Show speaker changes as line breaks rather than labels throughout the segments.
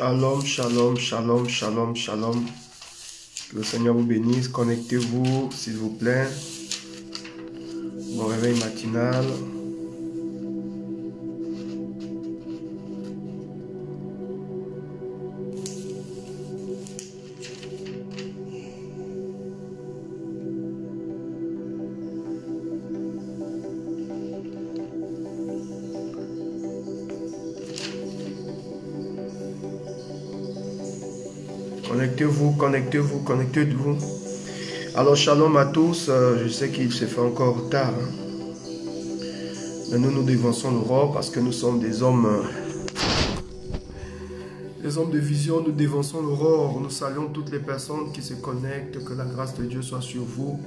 Shalom, shalom, shalom, shalom, shalom. Que le Seigneur vous bénisse. Connectez-vous, s'il vous plaît. Bon réveil matinal. Connectez-vous, connectez-vous, connectez-vous. Alors, shalom à tous. Je sais qu'il se fait encore tard. Mais nous dévançons l'aurore parce que nous sommes des hommes de vision. Nous dévançons l'aurore. Nous saluons toutes les personnes qui se connectent. Que la grâce de Dieu soit sur vous.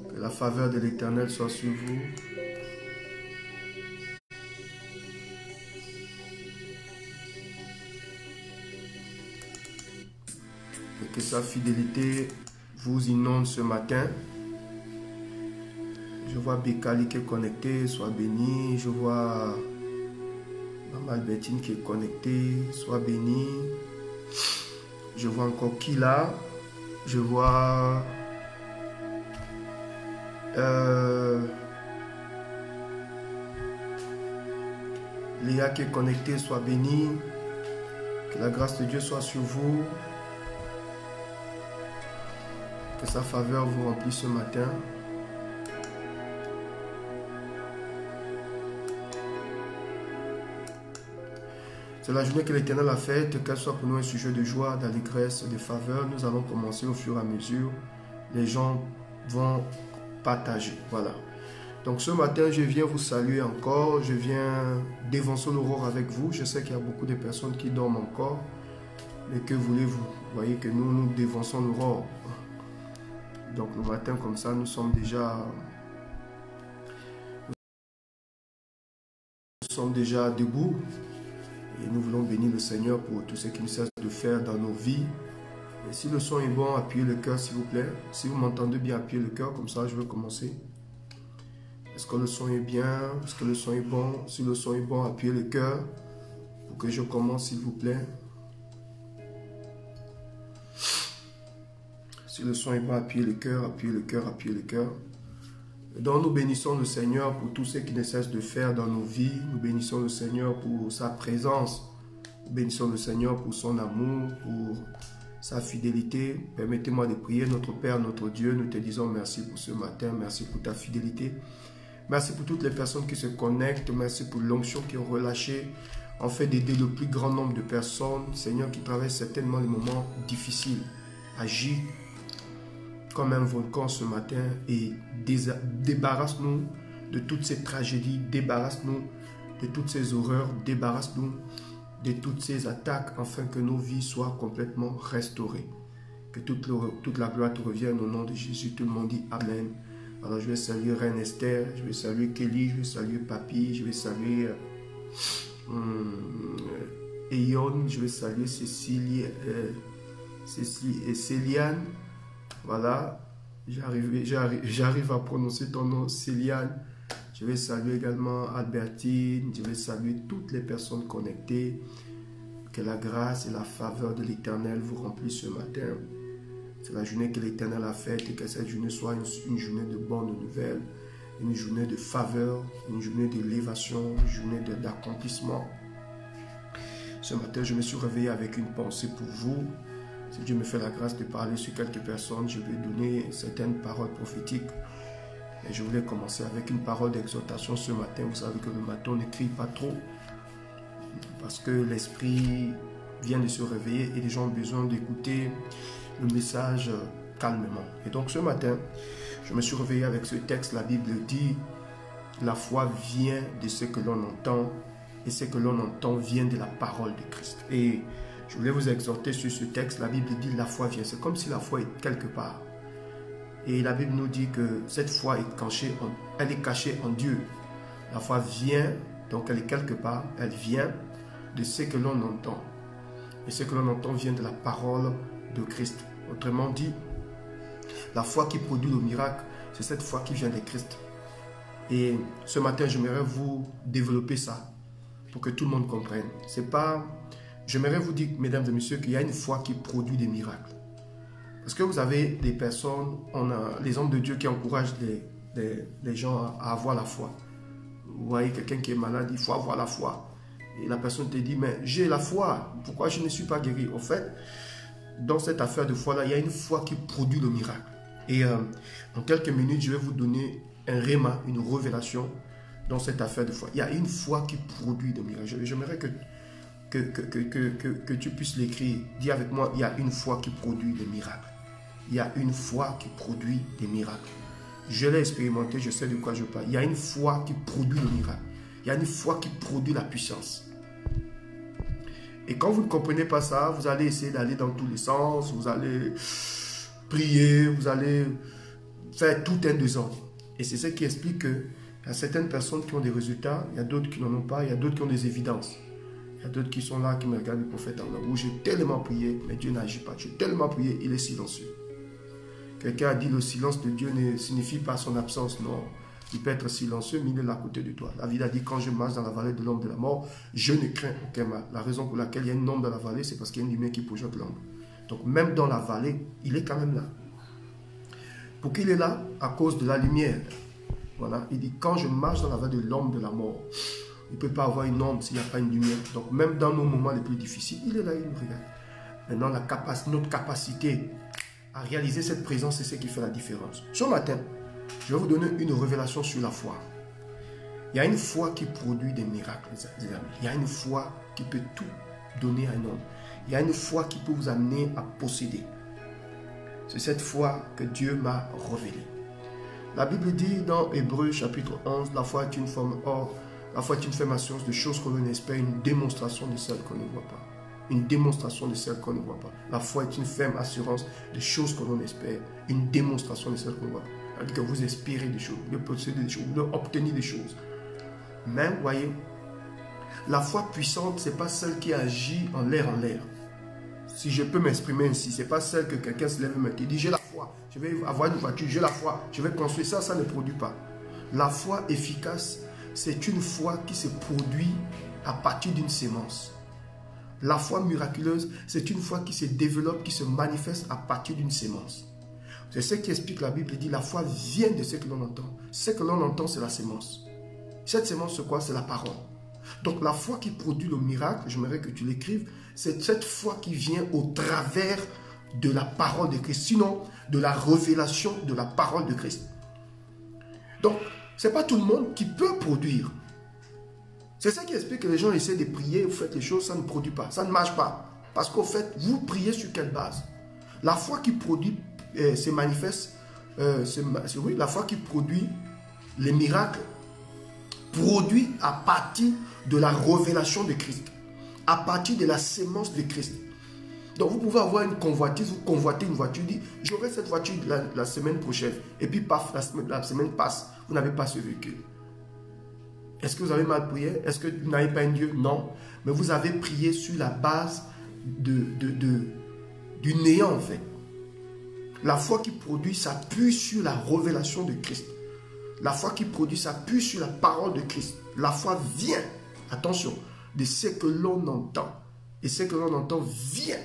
Que la faveur de l'Éternel soit sur vous. Que sa fidélité vous inonde ce matin. Je vois Bekali qui est connecté, soit béni. Je vois Maman Albertine qui est connectée, soit béni. Je vois encore Kila. Je vois Léa qui est connectée, soit béni. Que la grâce de Dieu soit sur vous. Que sa faveur vous remplisse ce matin. C'est la journée que l'Éternel a faite, qu'elle soit pour nous un sujet de joie, d'allégresse, de faveur. Nous allons commencer au fur et à mesure. Les gens vont partager. Voilà. Donc ce matin, je viens vous saluer encore. Je viens dévancer l'aurore avec vous. Je sais qu'il y a beaucoup de personnes qui dorment encore. Mais que voulez-vous? Vous voyez que nous dévançons l'aurore. Donc le matin comme ça, nous sommes déjà debout et nous voulons bénir le Seigneur pour tout ce qu'il nous cesse de faire dans nos vies. Et si le son est bon, appuyez le cœur s'il vous plaît. Si vous m'entendez bien, appuyez le cœur, comme ça je vais commencer. Est-ce que le son est bien? Est-ce que le son est bon? Si le son est bon, appuyez le cœur pour que je commence s'il vous plaît. Si le son est bon, appuyez le cœur, appuyez le cœur, appuyez le cœur. Donc nous bénissons le Seigneur pour tout ce qu'il ne cesse de faire dans nos vies. Nous bénissons le Seigneur pour sa présence. Nous bénissons le Seigneur pour son amour, pour sa fidélité. Permettez-moi de prier. Notre Père, notre Dieu, nous te disons merci pour ce matin. Merci pour ta fidélité. Merci pour toutes les personnes qui se connectent. Merci pour l'onction qui est relâchée en fait d'aider le plus grand nombre de personnes. Seigneur, qui traverse certainement les moments difficiles. Agis comme un volcan ce matin et débarrasse-nous de toutes ces tragédies, débarrasse-nous de toutes ces horreurs, débarrasse-nous de toutes ces attaques afin que nos vies soient complètement restaurées. Que toute la gloire te revienne au nom de Jésus. Tout le monde dit Amen. Alors je vais saluer Reine Esther, je vais saluer Kelly, je vais saluer Papi, je vais saluer Eyon, je vais saluer Cécilie et Céliane. Voilà, j'arrive à prononcer ton nom, Céliane. Je vais saluer également Albertine, je vais saluer toutes les personnes connectées. Que la grâce et la faveur de l'Éternel vous remplissent ce matin. C'est la journée que l'Éternel a faite et que cette journée soit une journée de bonnes nouvelles, une journée de faveur, une journée d'élévation, une journée d'accomplissement. Ce matin, je me suis réveillé avec une pensée pour vous. Si Dieu me fait la grâce de parler sur quelques personnes, je vais donner certaines paroles prophétiques. Et je voulais commencer avec une parole d'exhortation ce matin. Vous savez que le matin, on ne crie pas trop parce que l'esprit vient de se réveiller et les gens ont besoin d'écouter le message calmement. Et donc ce matin, je me suis réveillé avec ce texte. La Bible dit, la foi vient de ce que l'on entend et ce que l'on entend vient de la parole de Christ. Et je voulais vous exhorter sur ce texte. La Bible dit, la foi vient. C'est comme si la foi est quelque part. Et la Bible nous dit que cette foi elle est cachée en Dieu. La foi vient, donc elle est quelque part, elle vient de ce que l'on entend. Et ce que l'on entend vient de la parole de Christ. Autrement dit, la foi qui produit le miracle, c'est cette foi qui vient de Christ. Et ce matin, j'aimerais vous développer ça pour que tout le monde comprenne. C'est pas... J'aimerais vous dire, mesdames et messieurs, qu'il y a une foi qui produit des miracles. Parce que vous avez des personnes, les hommes de Dieu qui encouragent les gens à avoir la foi. Vous voyez quelqu'un qui est malade, il faut avoir la foi. Et la personne te dit, mais j'ai la foi, pourquoi je ne suis pas guéri? En fait, dans cette affaire de foi-là, il y a une foi qui produit le miracle. Et en quelques minutes, je vais vous donner un réma, une révélation dans cette affaire de foi. Il y a une foi qui produit des miracles. J'aimerais que tu puisses l'écrire. Dis avec moi, il y a une foi qui produit des miracles. Il y a une foi qui produit des miracles. Je l'ai expérimenté, je sais de quoi je parle. Il y a une foi qui produit le miracle. Il y a une foi qui produit la puissance. Et quand vous ne comprenez pas ça, vous allez essayer d'aller dans tous les sens, vous allez prier, vous allez faire tout un désordre. Et c'est ce qui explique qu'il y a certaines personnes qui ont des résultats, il y a d'autres qui n'en ont pas, il y a d'autres qui ont des évidences. Il y a d'autres qui sont là, qui me regardent le prophète en où j'ai tellement prié, mais Dieu n'agit pas. J'ai tellement prié, il est silencieux. Quelqu'un a dit le silence de Dieu ne signifie pas son absence, non. Il peut être silencieux, mais il est là à côté de toi. David a dit, quand je marche dans la vallée de l'ombre de la mort, je ne crains aucun mal. La raison pour laquelle il y a une ombre dans la vallée, c'est parce qu'il y a une lumière qui projette l'ombre. Donc même dans la vallée, il est quand même là. Pour qu'il est là, à cause de la lumière. Voilà, il dit, quand je marche dans la vallée de l'ombre de la mort, il ne peut pas avoir une ombre s'il n'y a pas une lumière. Donc même dans nos moments les plus difficiles, il est là, il nous regarde. Maintenant, notre capacité à réaliser cette présence, c'est ce qui fait la différence. Ce matin, je vais vous donner une révélation sur la foi. Il y a une foi qui produit des miracles, les amis. Il y a une foi qui peut tout donner à un homme. Il y a une foi qui peut vous amener à posséder. C'est cette foi que Dieu m'a révélée. La Bible dit dans Hébreux chapitre 11, la foi est une forme, la foi est une ferme assurance de choses qu'on espère, une démonstration de celles qu'on ne voit pas. Une démonstration de celles qu'on ne voit pas. La foi est une ferme assurance de choses que l'on espère, une démonstration de celles qu'on ne voit pas. C'est-à-dire que vous espérez des choses, vous possédez des choses, vous obtenez des choses. Mais, vous voyez, la foi puissante, ce n'est pas celle qui agit en l'air. Si je peux m'exprimer ainsi, ce n'est pas celle que quelqu'un se lève et dit, j'ai la foi, je vais avoir une voiture, j'ai la foi, je vais construire ça, ça ne produit pas. La foi efficace, c'est une foi qui se produit à partir d'une sémence. La foi miraculeuse, c'est une foi qui se développe, qui se manifeste à partir d'une sémence. C'est ce qui explique la Bible, dit la foi vient de ce que l'on entend. Ce que l'on entend, c'est la sémence. Cette sémence, c'est quoi? C'est la parole. Donc la foi qui produit le miracle, j'aimerais que tu l'écrives, c'est cette foi qui vient au travers de la parole de Christ, sinon de la révélation de la parole de Christ. Donc, ce n'est pas tout le monde qui peut produire. C'est ça qui explique que les gens essaient de prier, vous faites les choses, ça ne produit pas, ça ne marche pas. Parce qu'au fait, vous priez sur quelle base? La foi qui produit, se manifeste, oui, la foi qui produit les miracles, produit à partir de la révélation de Christ, à partir de la sémence de Christ. Donc vous pouvez avoir une convoitise, vous convoitez une voiture, dit j'aurai cette voiture la semaine prochaine. Et puis paf, la semaine passe, vous n'avez pas ce véhicule. Est-ce que vous avez mal prié? Est-ce que vous n'avez pas un Dieu? Non. Mais vous avez prié sur la base du néant en fait. La foi qui produit s'appuie sur la révélation de Christ. La foi qui produit s'appuie sur la parole de Christ. La foi vient, attention, de ce que l'on entend. Et ce que l'on entend vient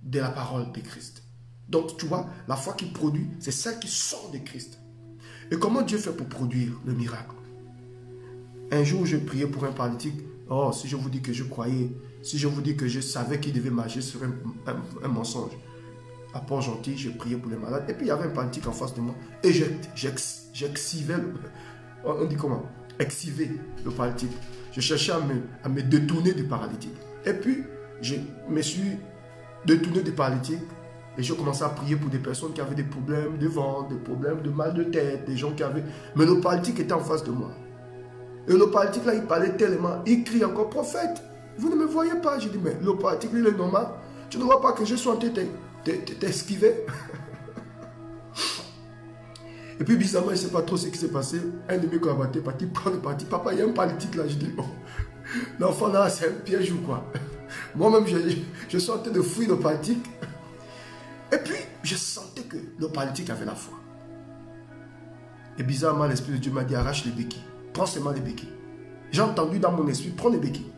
de la parole de Christ. Donc tu vois, la foi qui produit, c'est celle qui sort de Christ. Et comment Dieu fait pour produire le miracle? Un jour, je priais pour un paralytique. Oh, si je vous dis que je croyais, si je vous dis que je savais qu'il devait marcher sur un mensonge. À Port-Gentil, je priais pour les malades. Et puis, il y avait un paralytique en face de moi. Et j'excivais, on dit comment? Exciver le paralytique. Je cherchais à me détourner du paralytique. Et puis, je me suis détourné du paralytique. Et je commençais à prier pour des personnes qui avaient des problèmes de ventre, des problèmes de mal de tête, des gens qui avaient... Mais le paralytique était en face de moi. Et le paralytique là, il parlait tellement, il crie encore, prophète, vous ne me voyez pas. J'ai dit, mais le paralytique, il est normal. Tu ne vois pas que je suis en train de t'esquiver. Et puis bizarrement, je ne sais pas trop ce qui s'est passé. Un de mes collaborateurs est parti prendre le paralytique. Papa, il y a un paralytique là. Je dis, oh, l'enfant là, c'est un piège ou quoi? Moi-même, je suis en train de fuir le paralytique. Et puis, je sentais que le paralytique avait la foi. Et bizarrement, l'Esprit de Dieu m'a dit, arrache les béquilles. Prends seulement les béquilles. J'ai entendu dans mon esprit, prends les béquilles.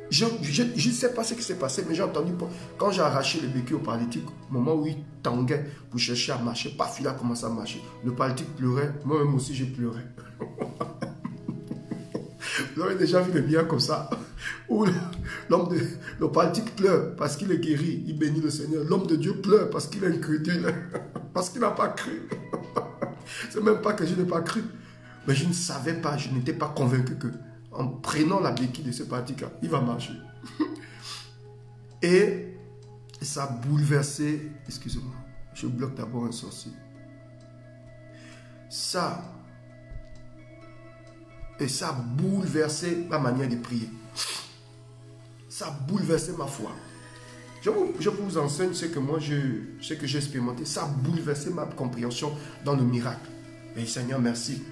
Je ne sais pas ce qui s'est passé, mais j'ai entendu, quand j'ai arraché les béquilles au paralytique, au moment où il tanguait pour chercher à marcher, paf, il a commencé à marcher. Le paralytique pleurait, moi-même aussi j'ai pleuré. Vous avez déjà vu des biens comme ça, où le paralytique pleure parce qu'il est guéri, il bénit le Seigneur. L'homme de Dieu pleure parce qu'il est incrédule, parce qu'il n'a pas cru. C'est même pas que je n'ai pas cru. Mais je ne savais pas, je n'étais pas convaincu que en prenant la béquille de ce paralytique, il va marcher. Et ça a bouleversé, excusez-moi, je bloque d'abord un sorcier. Ça a bouleversé ma manière de prier. Ça a bouleversé ma foi. Je vous enseigne ce que moi, ce que j'ai expérimenté. Ça a bouleversé ma compréhension dans le miracle. Et Seigneur, merci.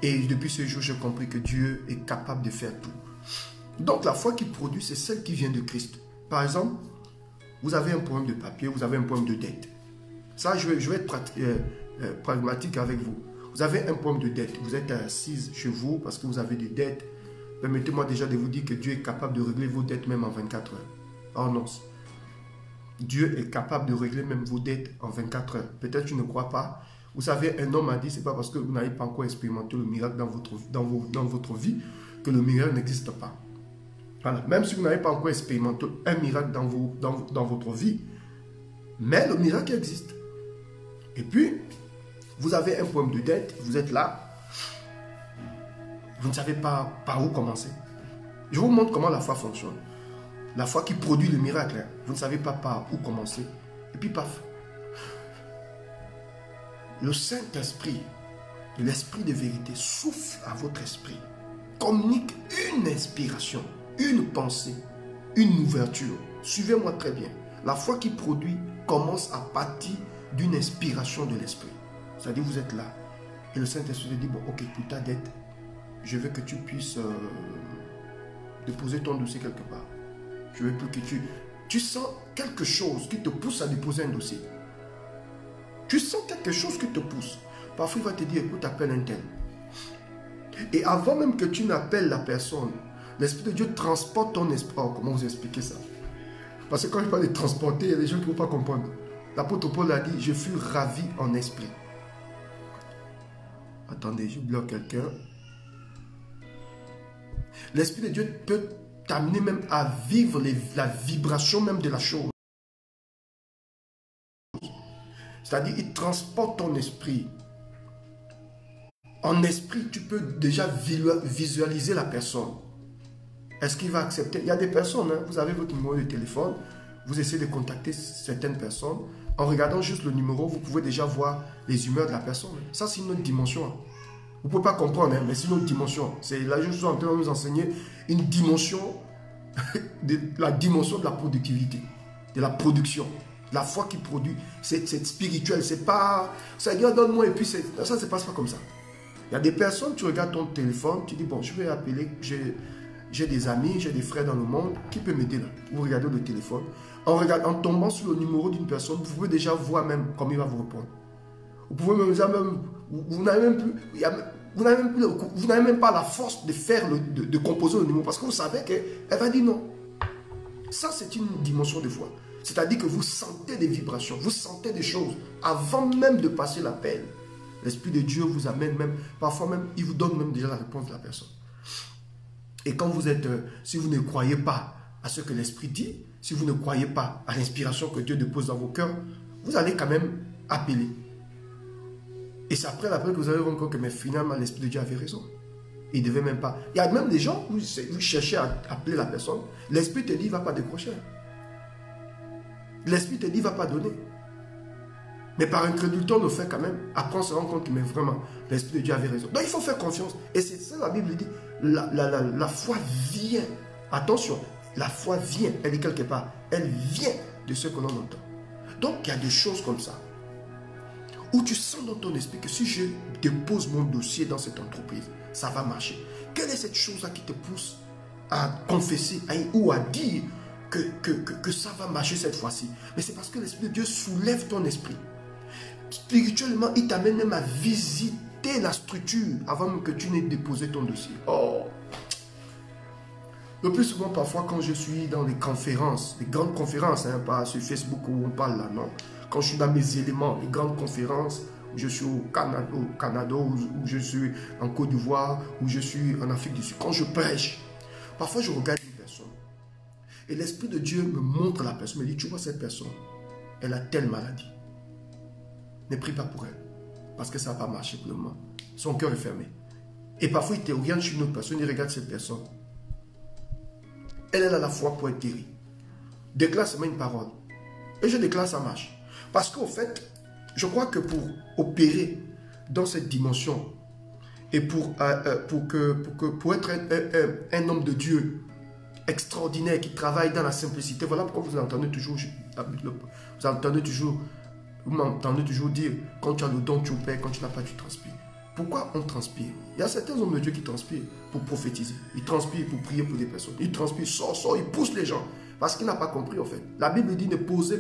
Et depuis ce jour, j'ai compris que Dieu est capable de faire tout. Donc la foi qui produit, c'est celle qui vient de Christ. Par exemple, vous avez un problème de papier, vous avez un problème de dette. Ça, je vais être pragmatique avec vous. Vous avez un problème de dette. Vous êtes assise chez vous parce que vous avez des dettes. Permettez-moi déjà de vous dire que Dieu est capable de régler vos dettes même en 24 heures. Oh non. Dieu est capable de régler même vos dettes en 24 heures. Peut-être que tu ne crois pas. Vous savez, un homme a dit, ce n'est pas parce que vous n'avez pas encore expérimenté le miracle dans votre vie que le miracle n'existe pas. Voilà. Même si vous n'avez pas encore expérimenté un miracle dans votre vie, mais le miracle existe. Et puis, vous avez un problème de dette, vous êtes là, vous ne savez pas par où commencer. Je vous montre comment la foi fonctionne. La foi qui produit le miracle, hein. Vous ne savez pas par où commencer. Et puis, paf. Le Saint-Esprit, l'Esprit de vérité, souffle à votre esprit, communique une inspiration, une pensée, une ouverture. Suivez-moi très bien. La foi qui produit commence à partir d'une inspiration de l'Esprit. C'est-à-dire, vous êtes là, et le Saint-Esprit dit, bon, ok, pour ta dette, je veux que tu puisses déposer ton dossier quelque part. Je veux plus que tu sens quelque chose qui te pousse à déposer un dossier. Tu sens quelque chose qui te pousse. Parfois, il va te dire, écoute, appelle un tel. Et avant même que tu n'appelles la personne, l'Esprit de Dieu transporte ton esprit. Oh, comment vous expliquer ça? Parce que quand je parle de transporter, il y a des gens qui ne vont pas comprendre. L'apôtre Paul a dit, je fus ravi en esprit. Attendez, je bloque quelqu'un. L'Esprit de Dieu peut t'amener même à vivre la vibration même de la chose. C'est-à-dire, il transporte ton esprit. En esprit, tu peux déjà visualiser la personne. Est-ce qu'il va accepter? Il y a des personnes, hein, vous avez votre numéro de téléphone, vous essayez de contacter certaines personnes. En regardant juste le numéro, vous pouvez déjà voir les humeurs de la personne. Ça, c'est une autre dimension. Vous ne pouvez pas comprendre, hein, mais c'est une autre dimension. Là, je suis en train de nous enseigner une dimension, la dimension de la productivité. de la production. La foi qui produit, c'est spirituel. C'est pas, Seigneur, donne-moi et puis ça ne se passe pas comme ça. Il y a des personnes, tu regardes ton téléphone, tu dis, bon, je vais appeler, j'ai des amis, j'ai des frères dans le monde, qui peut m'aider là? Vous regardez le téléphone. En tombant sur le numéro d'une personne, vous pouvez déjà voir même comment il va vous répondre. Vous pouvez même, vous n'avez même pas la force de faire, de composer le numéro, parce que vous savez qu'elle va dire non. Ça, c'est une dimension de foi. C'est-à-dire que vous sentez des vibrations, vous sentez des choses avant même de passer l'appel. L'Esprit de Dieu vous amène même, parfois même, il vous donne même déjà la réponse de la personne. Et quand vous êtes, si vous ne croyez pas à ce que l'Esprit dit, si vous ne croyez pas à l'inspiration que Dieu dépose dans vos cœurs, vous allez quand même appeler. Et c'est après l'appel que vous allez rendre compte que mais finalement l'Esprit de Dieu avait raison. Il ne devait même pas. Il y a même des gens où vous cherchez à appeler la personne, l'Esprit te dit, il ne va pas décrocher. L'Esprit te dit, il ne va pas donner. Mais par incrédulité, on le fait quand même. Après, on se rend compte que mais vraiment, l'Esprit de Dieu avait raison. Donc, il faut faire confiance. Et c'est ça, la Bible dit, la foi vient. Attention, la foi vient. Elle est quelque part. Elle vient de ce que l'on entend. Donc, il y a des choses comme ça. Où tu sens dans ton esprit que si je dépose mon dossier dans cette entreprise, ça va marcher. Quelle est cette chose-là qui te pousse à confesser ou à dire que ça va marcher cette fois-ci? Mais c'est parce que l'Esprit de Dieu soulève ton esprit. Spirituellement, il t'amène même à visiter la structure avant même que tu n'aies déposé ton dossier. Oh! Le plus souvent, parfois, quand je suis dans les conférences, les grandes conférences, hein, pas sur Facebook où on parle là, non. Quand je suis dans mes éléments, les grandes conférences, où je suis au Canada, où je suis en Côte d'Ivoire, où je suis en Afrique du Sud, quand je prêche, parfois je regarde une personne et l'Esprit de Dieu me montre la personne, me dit, tu vois cette personne, elle a telle maladie. Ne prie pas pour elle, parce que ça va pas marcher pour le moment. Son cœur est fermé. Et parfois il te regarde chez une autre personne, il regarde cette personne. Elle a la foi pour être guérie. Déclare seulement une parole. Et je déclare, ça marche. Parce qu'au fait, je crois que pour opérer dans cette dimension et pour être un homme de Dieu extraordinaire qui travaille dans la simplicité, voilà pourquoi vous m'entendez toujours dire, quand tu as le don, tu opères, quand tu n'as pas, tu transpires. Pourquoi on transpire? Il y a certains hommes de Dieu qui transpirent pour prophétiser. Ils transpirent pour prier pour des personnes. Ils transpirent, ils poussent les gens. Parce qu'il n'a pas compris en fait. La Bible dit n'imposez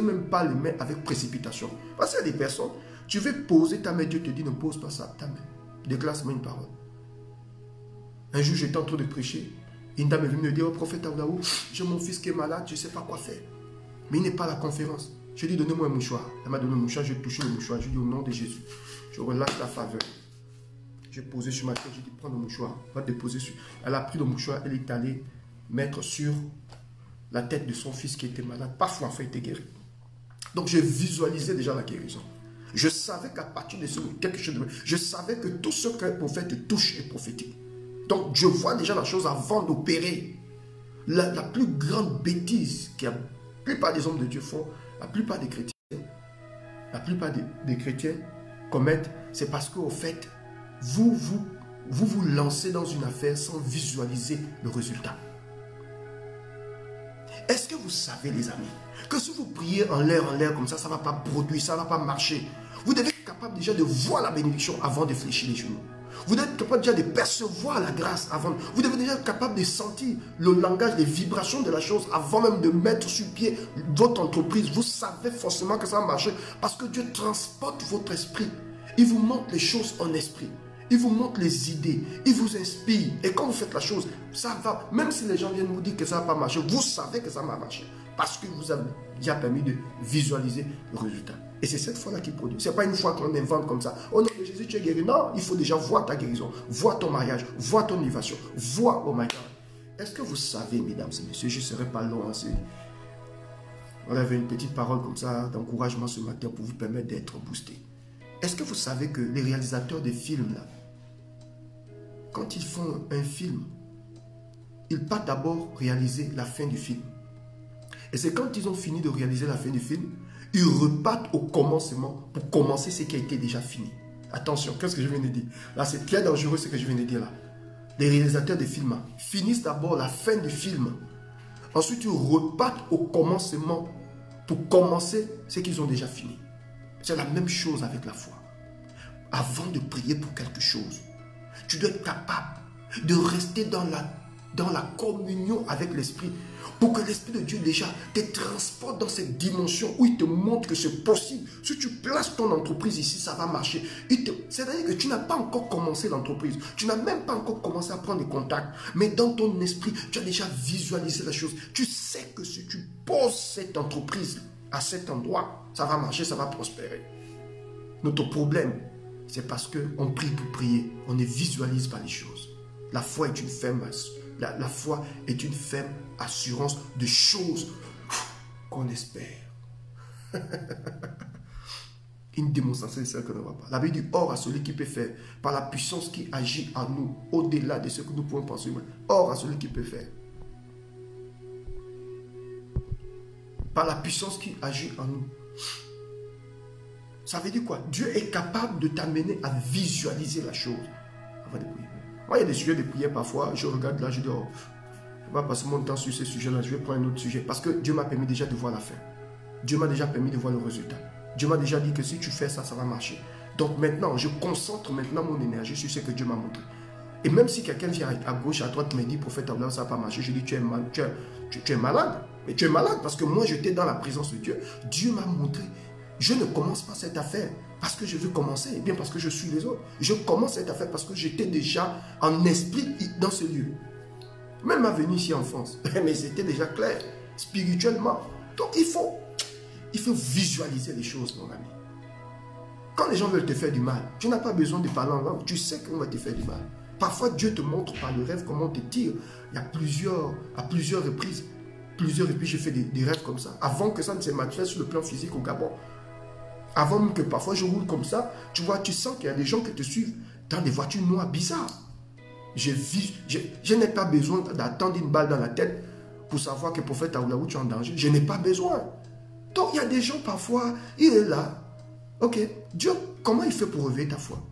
même pas les mains avec précipitation. Parce qu'il y a des personnes, tu veux poser ta main, Dieu te dit ne pose pas ça, ta main. Déclare seulement une parole. Un jour j'étais en train de prêcher. Une dame est venue me dire, oh prophète Aoudaou, j'ai mon fils qui est malade, je ne sais pas quoi faire. Mais il n'est pas à la conférence. Je lui ai dit donnez-moi un mouchoir. Elle m'a donné un mouchoir, j'ai touché le mouchoir. Je lui ai dit au nom de Jésus, je relâche la faveur. J'ai posé sur ma tête, j'ai dit prends le mouchoir, va déposer sur. Elle a pris le mouchoir, elle est allée mettre sur la tête de son fils qui était malade. Parfois, l'enfant était guéri. Donc, je visualisais déjà la guérison. Je savais qu'à partir de ce quelque chose de... Je savais que tout ce qu'un prophète touche est prophétique. Donc, je vois déjà la chose avant d'opérer. La plus grande bêtise que la plupart des hommes de Dieu font, la plupart des chrétiens commettent, c'est parce qu'au fait, vous lancez dans une affaire sans visualiser le résultat. Est-ce que vous savez, les amis, que si vous priez en l'air comme ça, ça ne va pas produire, ça ne va pas marcher. Vous devez être capable déjà de voir la bénédiction avant de fléchir les genoux. Vous devez être capable déjà de percevoir la grâce avant. Vous devez déjà être capable de sentir le langage, les vibrations de la chose avant même de mettre sur pied votre entreprise. Vous savez forcément que ça va marcher parce que Dieu transporte votre esprit. Il vous montre les choses en esprit. Il vous montre les idées, il vous inspire. Et quand vous faites la chose, ça va. Même si les gens viennent vous dire que ça ne va pas marcher, vous savez que ça va marcher. Parce que vous avez déjà permis de visualiser le résultat. Et c'est cette foi-là qui produit. Ce n'est pas une fois qu'on invente comme ça. Oh non, mais Jésus, tu es guéri. Non, il faut déjà voir ta guérison, voir ton mariage, voir ton élévation, voir, oh my God. Est-ce que vous savez, mesdames et messieurs, je ne serai pas long. On avait une petite parole comme ça d'encouragement ce matin pour vous permettre d'être boosté. Est-ce que vous savez que les réalisateurs des films, là, quand ils font un film, ils partent d'abord réaliser la fin du film. Et c'est quand ils ont fini de réaliser la fin du film, ils repartent au commencement pour commencer ce qui a été déjà fini. Attention, qu'est-ce que je viens de dire? Là, c'est très dangereux ce que je viens de dire là. Les réalisateurs des films finissent d'abord la fin du film Ensuite, tu repartes au commencement pour commencer ce qu'ils ont déjà fini. C'est la même chose avec la foi. Avant de prier pour quelque chose, tu dois être capable de rester dans la communion avec l'Esprit pour que l'Esprit de Dieu déjà te transporte dans cette dimension où il te montre que c'est possible. Si tu places ton entreprise ici, ça va marcher. C'est-à-dire que tu n'as pas encore commencé l'entreprise. Tu n'as même pas encore commencé à prendre des contacts. Mais dans ton esprit, tu as déjà visualisé la chose. Tu sais que si tu poses cette entreprise à cet endroit, ça va marcher, ça va prospérer. Notre problème, c'est parce qu'on prie pour prier. On ne visualise pas les choses. La foi est une ferme, la foi est une ferme assurance de choses qu'on espère. Une démonstration de ce que ne va pas. La Bible dit, or à celui qui peut faire, par la puissance qui agit en nous, au-delà de ce que nous pouvons penser. Or à celui qui peut faire. Par la puissance qui agit en nous. Ça veut dire quoi? Dieu est capable de t'amener à visualiser la chose avant de prier. Moi, il y a des sujets de prière parfois, je regarde là, je dis, oh, je ne vais pas passer mon temps sur ce sujet-là, je vais prendre un autre sujet. Parce que Dieu m'a permis déjà de voir la fin. Dieu m'a déjà permis de voir le résultat. Dieu m'a déjà dit que si tu fais ça, ça va marcher. Donc maintenant, je concentre maintenant mon énergie sur ce que Dieu m'a montré. Et même si quelqu'un vient à gauche, à droite, me dit, prophète, ça ne va pas marcher, je dis, tu es malade. Mais tu es malade parce que moi, j'étais dans la présence de Dieu. Dieu m'a montré. Je ne commence pas cette affaire parce que je veux commencer, et bien parce que je suis les autres. Je commence cette affaire parce que j'étais déjà en esprit dans ce lieu. Même ma venue ici en France, mais c'était déjà clair, spirituellement. Donc il faut visualiser les choses, mon ami. Quand les gens veulent te faire du mal, tu n'as pas besoin de parler en langue, tu sais qu'on va te faire du mal. Parfois, Dieu te montre par le rêve comment te tire. Il y a à plusieurs reprises, j'ai fait des rêves comme ça. Avant que ça ne se manifeste sur le plan physique au Gabon. Avant même que parfois je roule comme ça, tu vois, tu sens qu'il y a des gens qui te suivent dans des voitures noires bizarres. Je n'ai pas besoin d'attendre une balle dans la tête pour savoir que le prophète Aoulaou, tu es en danger. Je n'ai pas besoin. Donc il y a des gens parfois, il est là. Ok, Dieu, comment il fait pour réveiller ta foi?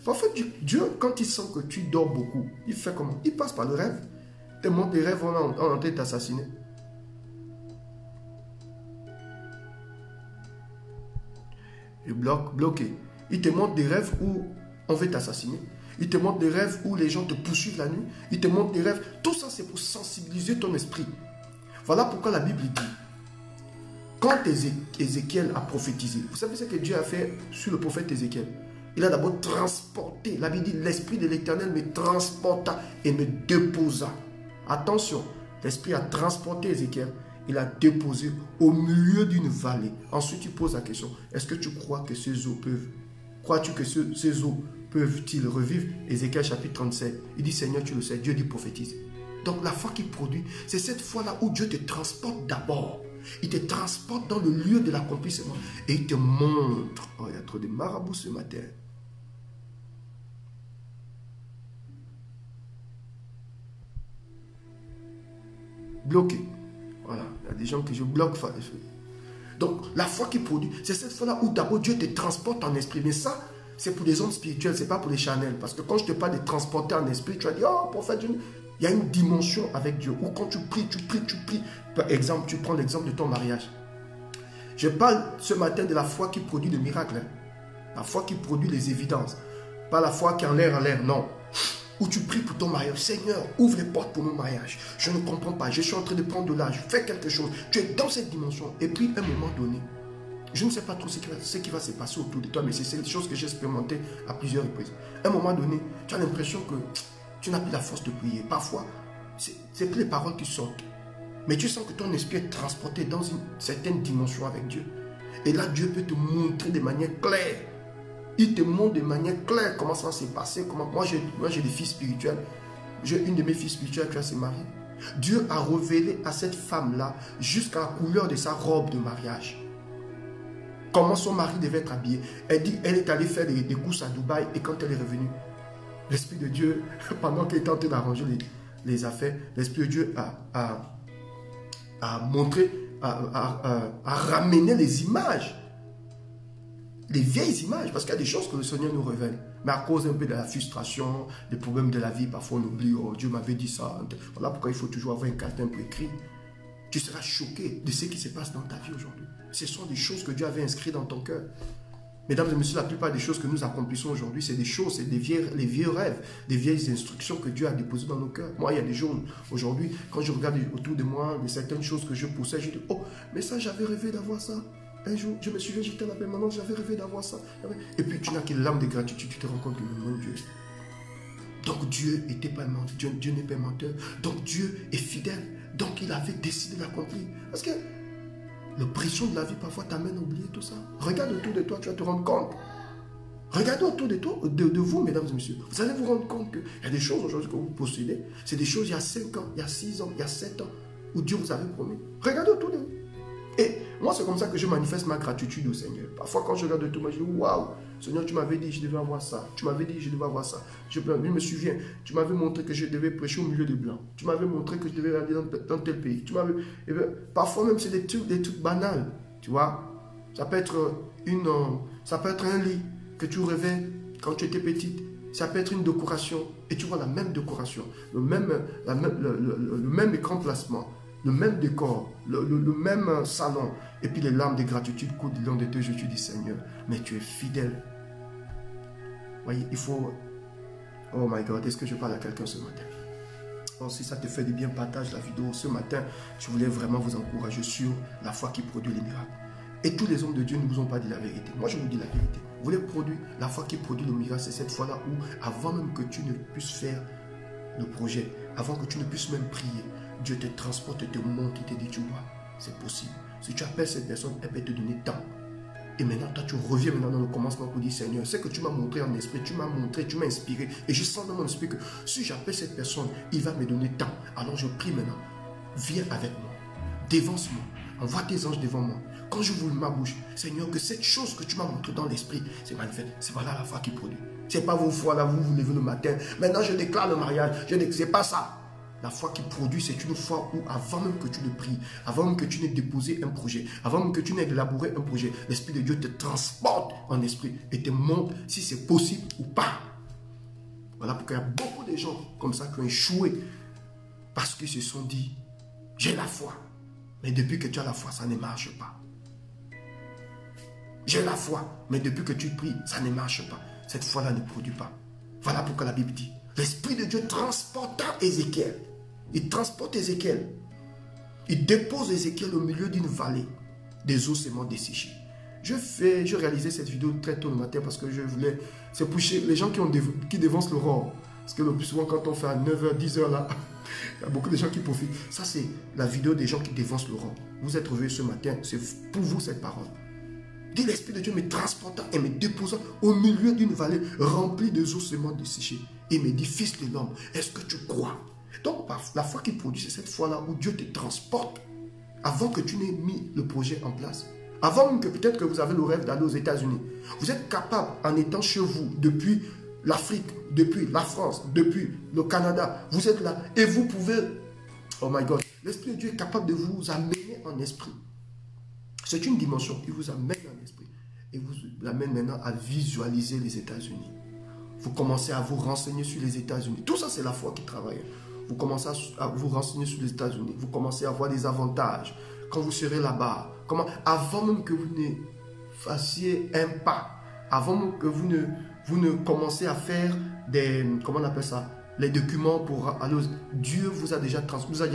Parfois, Dieu, quand il sent que tu dors beaucoup, il fait comment? Il passe par le rêve. Il te montre des rêves, on est en train de t'assassiner. Bloqué. Il te montre des rêves où on veut t'assassiner. Il te montre des rêves où les gens te poursuivent la nuit. Il te montre des rêves. Tout ça, c'est pour sensibiliser ton esprit. Voilà pourquoi la Bible dit, quand Ézéchiel a prophétisé, vous savez ce que Dieu a fait sur le prophète Ézéchiel? Il a d'abord transporté. La Bible dit, l'Esprit de l'Éternel me transporta et me déposa. Attention, l'Esprit a transporté Ézéchiel. Il a déposé au milieu d'une vallée. Ensuite, tu poses la question, est-ce que tu crois que ces eaux peuvent, crois-tu que ces eaux peuvent-ils revivre? Ézéchiel chapitre 37, il dit, Seigneur, tu le sais, Dieu dit prophétise. Donc la foi qui produit, c'est cette foi-là où Dieu te transporte d'abord. Il te transporte dans le lieu de l'accomplissement. Et il te montre, oh, il y a trop de marabouts ce matin. Bloqué. Voilà, il y a des gens que je bloque. Donc, la foi qui produit, c'est cette foi-là où d'abord Dieu te transporte en esprit. Mais ça, c'est pour les hommes spirituels, ce n'est pas pour les charnels. Parce que quand je te parle de transporter en esprit, tu vas dire, oh, prophète, il y a une dimension avec Dieu. Ou quand tu pries. Par exemple, tu prends l'exemple de ton mariage. Je parle ce matin de la foi qui produit des miracles. Hein. La foi qui produit les évidences. Pas la foi qui en l'air, non. Où tu pries pour ton mariage. Seigneur, ouvre les portes pour mon mariage. Je ne comprends pas. Je suis en train de prendre de l'âge. Fais quelque chose. Tu es dans cette dimension. Et puis, à un moment donné, je ne sais pas trop ce qui va se passer autour de toi, mais c'est une chose que j'ai expérimenté à plusieurs reprises. À un moment donné, tu as l'impression que tu n'as plus la force de prier. Parfois, c'est plus les paroles qui sortent. Mais tu sens que ton esprit est transporté dans une certaine dimension avec Dieu. Et là, Dieu peut te montrer de manière claire. Il te montre de manière claire comment ça va se passer. Moi, j'ai des filles spirituelles. J'ai une de mes filles spirituelles qui va se marier. Dieu a révélé à cette femme-là jusqu'à la couleur de sa robe de mariage. Comment son mari devait être habillé. Elle dit, elle est allée faire des courses à Dubaï et quand elle est revenue, l'Esprit de Dieu, pendant qu'elle était en train d'arranger les affaires, l'Esprit de Dieu a montré, a ramené les images. Les vieilles images, parce qu'il y a des choses que le Seigneur nous révèle. Mais à cause un peu de la frustration, des problèmes de la vie, parfois on oublie, oh Dieu m'avait dit ça. Voilà pourquoi il faut toujours avoir un carton pour écrire. Tu seras choqué de ce qui se passe dans ta vie aujourd'hui. Ce sont des choses que Dieu avait inscrites dans ton cœur. Mesdames et messieurs, la plupart des choses que nous accomplissons aujourd'hui, c'est des choses, c'est les vieux rêves, des vieilles instructions que Dieu a déposées dans nos cœurs. Moi, il y a des jours aujourd'hui, quand je regarde autour de moi, de certaines choses que je possède, je dis, oh, mais ça, j'avais rêvé d'avoir ça. Un jour, je me souviens, j'étais là, maintenant, j'avais rêvé d'avoir ça. Et puis, tu n'as qu'une larme de gratitude, tu te rends compte que mon Dieu. Donc, Dieu n'était pas menteur, Dieu n'est pas menteur. Donc, Dieu est fidèle. Donc, il avait décidé d'accomplir. Parce que la pression de la vie, parfois, t'amène à oublier tout ça. Regarde autour de toi, tu vas te rendre compte. Regardez autour de toi, de vous, mesdames et messieurs. Vous allez vous rendre compte qu'il y a des choses aujourd'hui que vous possédez. C'est des choses il y a 5 ans, il y a 6 ans, il y a 7 ans, où Dieu vous avait promis. Regardez autour de vous. Et moi, c'est comme ça que je manifeste ma gratitude au Seigneur. Parfois, quand je regarde autour de moi, je dis, waouh, Seigneur, tu m'avais dit que je devais avoir ça. Tu m'avais dit que je devais avoir ça. Je me souviens, tu m'avais montré que je devais prêcher au milieu des Blancs. Tu m'avais montré que je devais aller dans tel pays. Parfois même, c'est des trucs banals. Tu vois, ça peut être un lit que tu rêvais quand tu étais petite. Ça peut être une décoration. Et tu vois la même décoration, le même écran placement, le même décor, le même salon. Et puis les larmes de gratitude coulent le long de tes yeux. Tu dis, Seigneur, mais tu es fidèle. Voyez, il faut... Oh my God, est-ce que je parle à quelqu'un ce matin? Oh, si ça te fait du bien, partage la vidéo. Ce matin, je voulais vraiment vous encourager sur la foi qui produit les miracles. Et tous les hommes de Dieu ne vous ont pas dit la vérité. Moi, je vous dis la vérité. Vous voulez produire la foi qui produit le miracle, c'est cette foi-là où, avant même que tu ne puisses faire le projet, avant que tu ne puisses même prier, Dieu te transporte, te montre, il te dit, tu vois, c'est possible. Si tu appelles cette personne, elle va te donner temps. Et maintenant, toi, tu reviens maintenant dans le commencement pour dire, Seigneur, c'est que tu m'as montré en esprit, tu m'as montré, tu m'as inspiré. Et je sens dans mon esprit que si j'appelle cette personne, il va me donner temps. Alors je prie maintenant, viens avec moi, dévance-moi, envoie tes anges devant moi. Quand je ouvre ma bouche, Seigneur, que cette chose que tu m'as montrée dans l'esprit, c'est manifeste. C'est voilà la foi qui produit. Ce n'est pas vos foi là, vous vous levez le matin. Maintenant, je déclare le mariage. Ce n'est pas ça. La foi qui produit, c'est une foi où, avant même que tu ne pries, avant même que tu n'aies déposé un projet, avant même que tu n'aies élaboré un projet, l'Esprit de Dieu te transporte en esprit et te montre si c'est possible ou pas. Voilà pourquoi il y a beaucoup de gens comme ça qui ont échoué parce qu'ils se sont dit, j'ai la foi. Mais depuis que tu as la foi, ça ne marche pas. J'ai la foi, mais depuis que tu pries, ça ne marche pas. Cette foi-là ne produit pas. Voilà pourquoi la Bible dit, l'Esprit de Dieu transporta Ézéchiel. Il transporte Ézéchiel. Il dépose Ézéchiel au milieu d'une vallée des ossements desséchés. Je réalisais cette vidéo très tôt le matin parce que je voulais... C'est pour les gens qui dévancent l'aurore. Parce que le plus souvent, quand on fait à 9h, 10h là, il y a beaucoup de gens qui profitent. Ça, c'est la vidéo des gens qui dévancent l'aurore. Vous êtes réveillés ce matin, c'est pour vous cette parole. Dit l'Esprit de Dieu me transportant et me déposant au milieu d'une vallée remplie de ossements desséchés. Et me dit, fils de l'homme, est-ce que tu crois? Donc, la foi qui produit, c'est cette foi-là où Dieu te transporte avant que tu n'aies mis le projet en place. Avant même que peut-être que vous avez le rêve d'aller aux États-Unis. Vous êtes capable, en étant chez vous, depuis l'Afrique, depuis la France, depuis le Canada, vous êtes là et vous pouvez, oh my God, l'Esprit de Dieu est capable de vous amener en esprit. C'est une dimension qui vous amène en esprit et vous l'amène maintenant à visualiser les États-Unis. Vous commencez à vous renseigner sur les États-Unis. Tout ça, c'est la foi qui travaille. Vous commencez à vous renseigner sur les États-Unis. Vous commencez à voir des avantages. Quand vous serez là-bas, avant même que vous ne fassiez un pas, avant même que vous ne commencez à faire des, comment on appelle ça, les documents pour aller, Dieu vous a déjà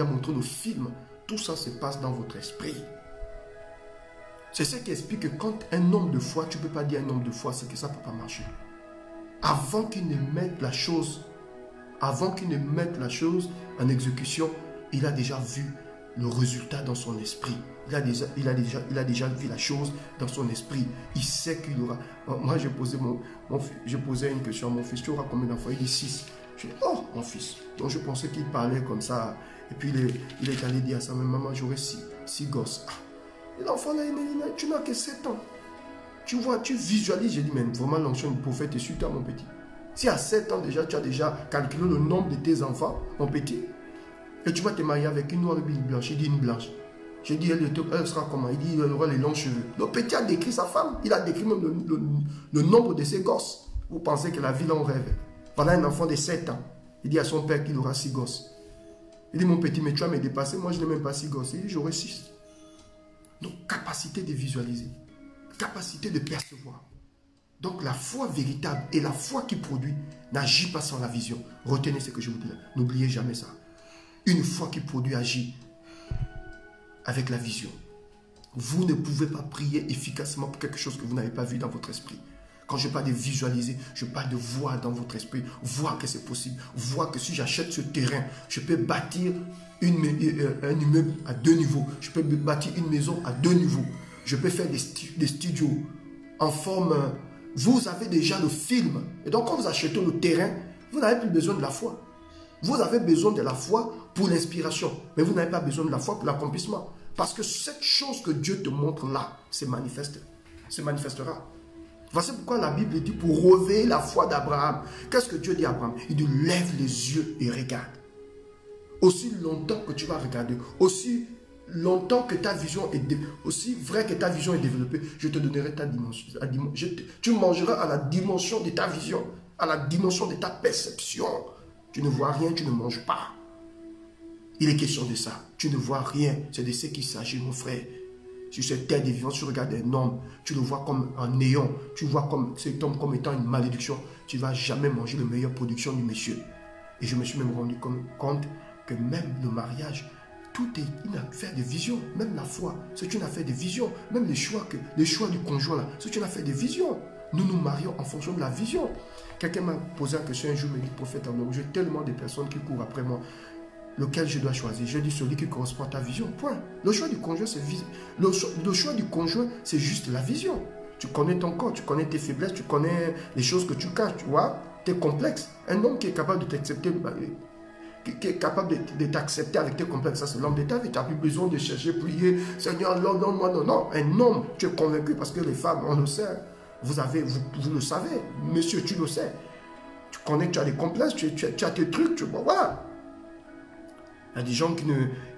montré le film. Tout ça se passe dans votre esprit. C'est ce qui explique que quand un homme de foi, tu ne peux pas dire un homme de foi, c'est que ça ne peut pas marcher. Avant qu'il ne mette la chose, en exécution, il a déjà vu le résultat dans son esprit. Il a déjà vu la chose dans son esprit. Il sait qu'il aura... Moi, je posais une question à mon fils. Tu auras combien d'enfants? Il dit 6. Je dis, oh, mon fils. Donc, je pensais qu'il parlait comme ça. Et puis, il est allé dire à sa maman, j'aurai 6 gosses. Et l'enfant, là, tu n'as que 7 ans. Tu vois, tu visualises. J'ai dit, mais vraiment, l'onction du prophète est sur toi, mon petit. Si à 7 ans déjà, tu as déjà calculé le nombre de tes enfants, mon petit, et tu vas te marier avec une noire et une blanche. Il dit une blanche. J'ai dit, elle sera comment? Il dit, elle aura les longs cheveux. Le petit a décrit sa femme. Il a décrit même le nombre de ses gosses. Vous pensez que la vie, là, on rêve. Voilà un enfant de 7 ans. Il dit à son père qu'il aura 6 gosses. Il dit, mon petit, mais tu vas me dépasser. Moi, je n'ai même pas 6 gosses. Il dit, j'aurai 6. Donc, capacité de visualiser. Capacité de percevoir. Donc, la foi véritable et la foi qui produit n'agit pas sans la vision. Retenez ce que je vous dis là. N'oubliez jamais ça. Une foi qui produit agit avec la vision. Vous ne pouvez pas prier efficacement pour quelque chose que vous n'avez pas vu dans votre esprit. Quand je parle de visualiser, je parle de voir dans votre esprit, voir que c'est possible, voir que si j'achète ce terrain, je peux bâtir un immeuble à 2 niveaux, je peux bâtir une maison à 2 niveaux, je peux faire des studios en forme... Vous avez déjà le film. Et donc, quand vous achetez le terrain, vous n'avez plus besoin de la foi. Vous avez besoin de la foi pour l'inspiration, mais vous n'avez pas besoin de la foi pour l'accomplissement. Parce que cette chose que Dieu te montre là, se manifestera. Voici pourquoi la Bible dit pour réveiller la foi d'Abraham. Qu'est-ce que Dieu dit à Abraham? Il dit lève les yeux et regarde. Aussi longtemps que tu vas regarder, aussi longtemps que ta vision est aussi vrai que ta vision est développée, je te donnerai ta dimension. Tu mangeras à la dimension de ta vision, à la dimension de ta perception. Tu ne vois rien, tu ne manges pas. Il est question de ça. Tu ne vois rien, c'est de ce qu'il s'agit, mon frère. Sur cette terre des vivants, tu regardes un homme, tu le vois comme un néant, tu vois comme cet homme comme étant une malédiction. Tu ne vas jamais manger la meilleure production du monsieur. Et je me suis même rendu compte que même le mariage, tout est une affaire de vision. Même la foi, c'est une affaire de vision. Même les choix du conjoint, là, c'est une affaire de vision. Nous nous marions en fonction de la vision. Quelqu'un m'a posé la question un jour, me dit, prophète, j'ai tellement de personnes qui courent après moi. Lequel je dois choisir? Je dis celui qui correspond à ta vision. Point. Le choix du conjoint, c'est juste la vision. Tu connais ton corps, tu connais tes faiblesses, tu connais les choses que tu caches, tu vois, tes complexes. Un homme qui est capable de t'accepter, qui est capable de t'accepter avec tes complexes, ça c'est l'homme de ta vie. Tu n'as plus besoin de chercher, prier, Seigneur, donne-moi, non. Un homme, tu es convaincu parce que les femmes, on le sait. Vous le savez, monsieur, tu le sais. Tu connais que tu as des complexes, tu as tes trucs, tu vois, voilà. Il y a des gens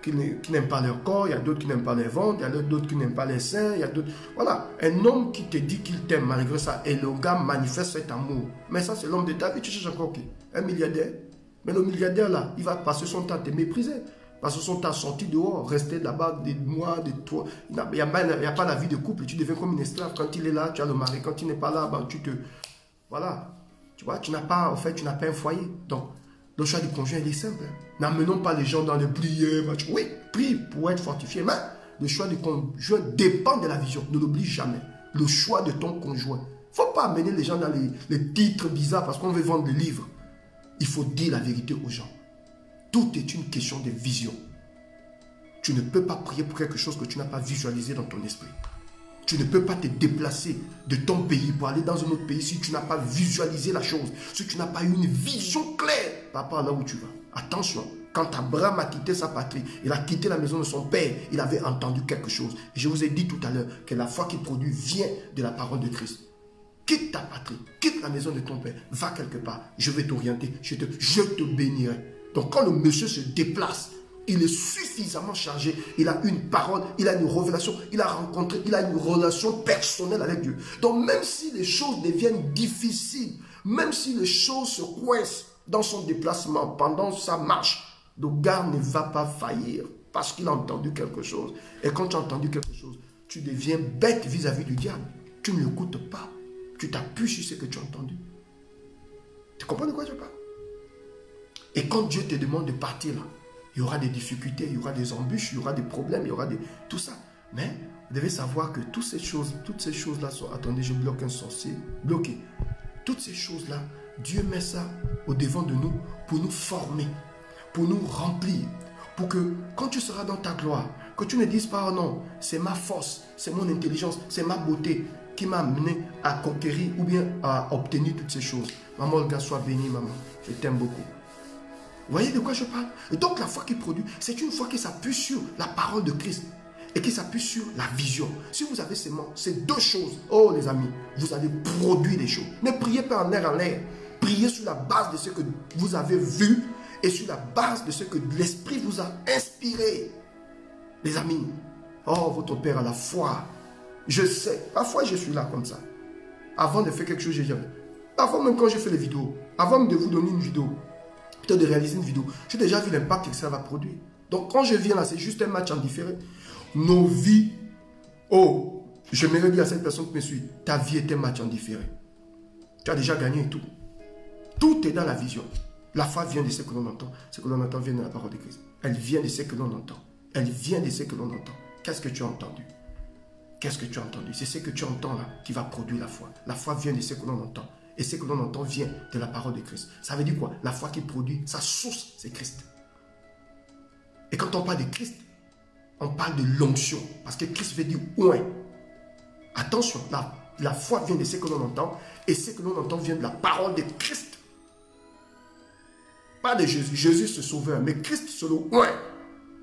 qui n'aiment pas leur corps, il y a d'autres qui n'aiment pas les ventres, il y a d'autres qui n'aiment pas les seins, il y a d'autres... Voilà, un homme qui te dit qu'il t'aime malgré ça, et le gars manifeste cet amour. Mais ça, c'est l'homme de ta vie, tu cherches encore qui? Un milliardaire. Mais le milliardaire, là, il va passer son temps à te mépriser. Passer son temps sorti dehors, rester là-bas des mois, des toits. Il n'y a pas la vie de couple, tu deviens comme une esclave. Quand il est là, tu as le mari. Quand il n'est pas là, ben, tu te... Voilà. Tu vois, tu n'as pas, en fait, tu n'as pas un foyer. Donc, le choix du conjoint, il est simple. N'amenons pas les gens dans les prières. Oui, prie pour être fortifié. Mais le choix du conjoint dépend de la vision. Ne l'oublie jamais. Le choix de ton conjoint. Il ne faut pas amener les gens dans les titres bizarres parce qu'on veut vendre des livres. Il faut dire la vérité aux gens. Tout est une question de vision. Tu ne peux pas prier pour quelque chose que tu n'as pas visualisé dans ton esprit. Tu ne peux pas te déplacer de ton pays pour aller dans un autre pays si tu n'as pas visualisé la chose, si tu n'as pas eu une vision claire par rapport à là où tu vas. Attention, quand Abraham a quitté sa patrie, il a quitté la maison de son père, il avait entendu quelque chose. Et je vous ai dit tout à l'heure que la foi qui produit vient de la parole de Christ. Quitte ta patrie, quitte la maison de ton père, va quelque part, je vais t'orienter, je te bénirai. Donc quand le monsieur se déplace, il est suffisamment chargé, il a une parole, il a une révélation, il a une relation personnelle avec Dieu. Donc même si les choses deviennent difficiles, même si les choses se coincent dans son déplacement, pendant sa marche, le gars ne va pas faillir parce qu'il a entendu quelque chose. Et quand tu as entendu quelque chose, tu deviens bête vis-à-vis du diable. Tu ne l'écoutes pas. Tu t'appuies sur ce que tu as entendu. Tu comprends de quoi je parle? Et quand Dieu te demande de partir là, il y aura des difficultés, il y aura des embûches, il y aura des problèmes, il y aura tout ça. Mais vous devez savoir que toutes ces choses-là sont... Attendez, je bloque un sorcier. Bloqué. Toutes ces choses-là, Dieu met ça au devant de nous pour nous former, pour nous remplir, pour que quand tu seras dans ta gloire, que tu ne dises pas, oh non, c'est ma force, c'est mon intelligence, c'est ma beauté qui m'a amené à conquérir ou bien à obtenir toutes ces choses. Maman, le gars, sois béni, maman. Je t'aime beaucoup. Vous voyez de quoi je parle? Et donc la foi qui produit, c'est une foi qui s'appuie sur la parole de Christ et qui s'appuie sur la vision. Si vous avez ces deux choses, oh les amis, vous allez produire des choses. Ne priez pas en l'air. Priez sur la base de ce que vous avez vu et sur la base de ce que l'Esprit vous a inspiré. Les amis, oh votre Père a la foi. Je sais, parfois je suis là comme ça. Avant de faire quelque chose, j'ai jamais. Parfois même quand je fais les vidéos, avant de vous donner une vidéo, Plutôt de réaliser une vidéo. J'ai déjà vu l'impact que ça va produire. Donc quand je viens là, c'est juste un match en différé. Nos vies, oh, je me dire à cette personne qui me suit, ta vie est un match en différé. Tu as déjà gagné tout. Tout est dans la vision. La foi vient de ce que l'on entend. Ce que l'on entend vient de la parole de Christ. Elle vient de ce que l'on entend. Elle vient de ce que l'on entend. Qu'est-ce que tu as entendu? Qu'est-ce que tu as entendu? C'est ce que tu entends là qui va produire la foi. La foi vient de ce que l'on entend. Et ce que l'on entend vient de la parole de Christ. Ça veut dire quoi? La foi qui produit, sa source, c'est Christ. Et quand on parle de Christ, on parle de l'onction. Parce que Christ veut dire oint. Attention, la foi vient de ce que l'on entend. Et ce que l'on entend vient de la parole de Christ. Pas de Jésus. Jésus c'est sauveur. Mais Christ c'est le oint.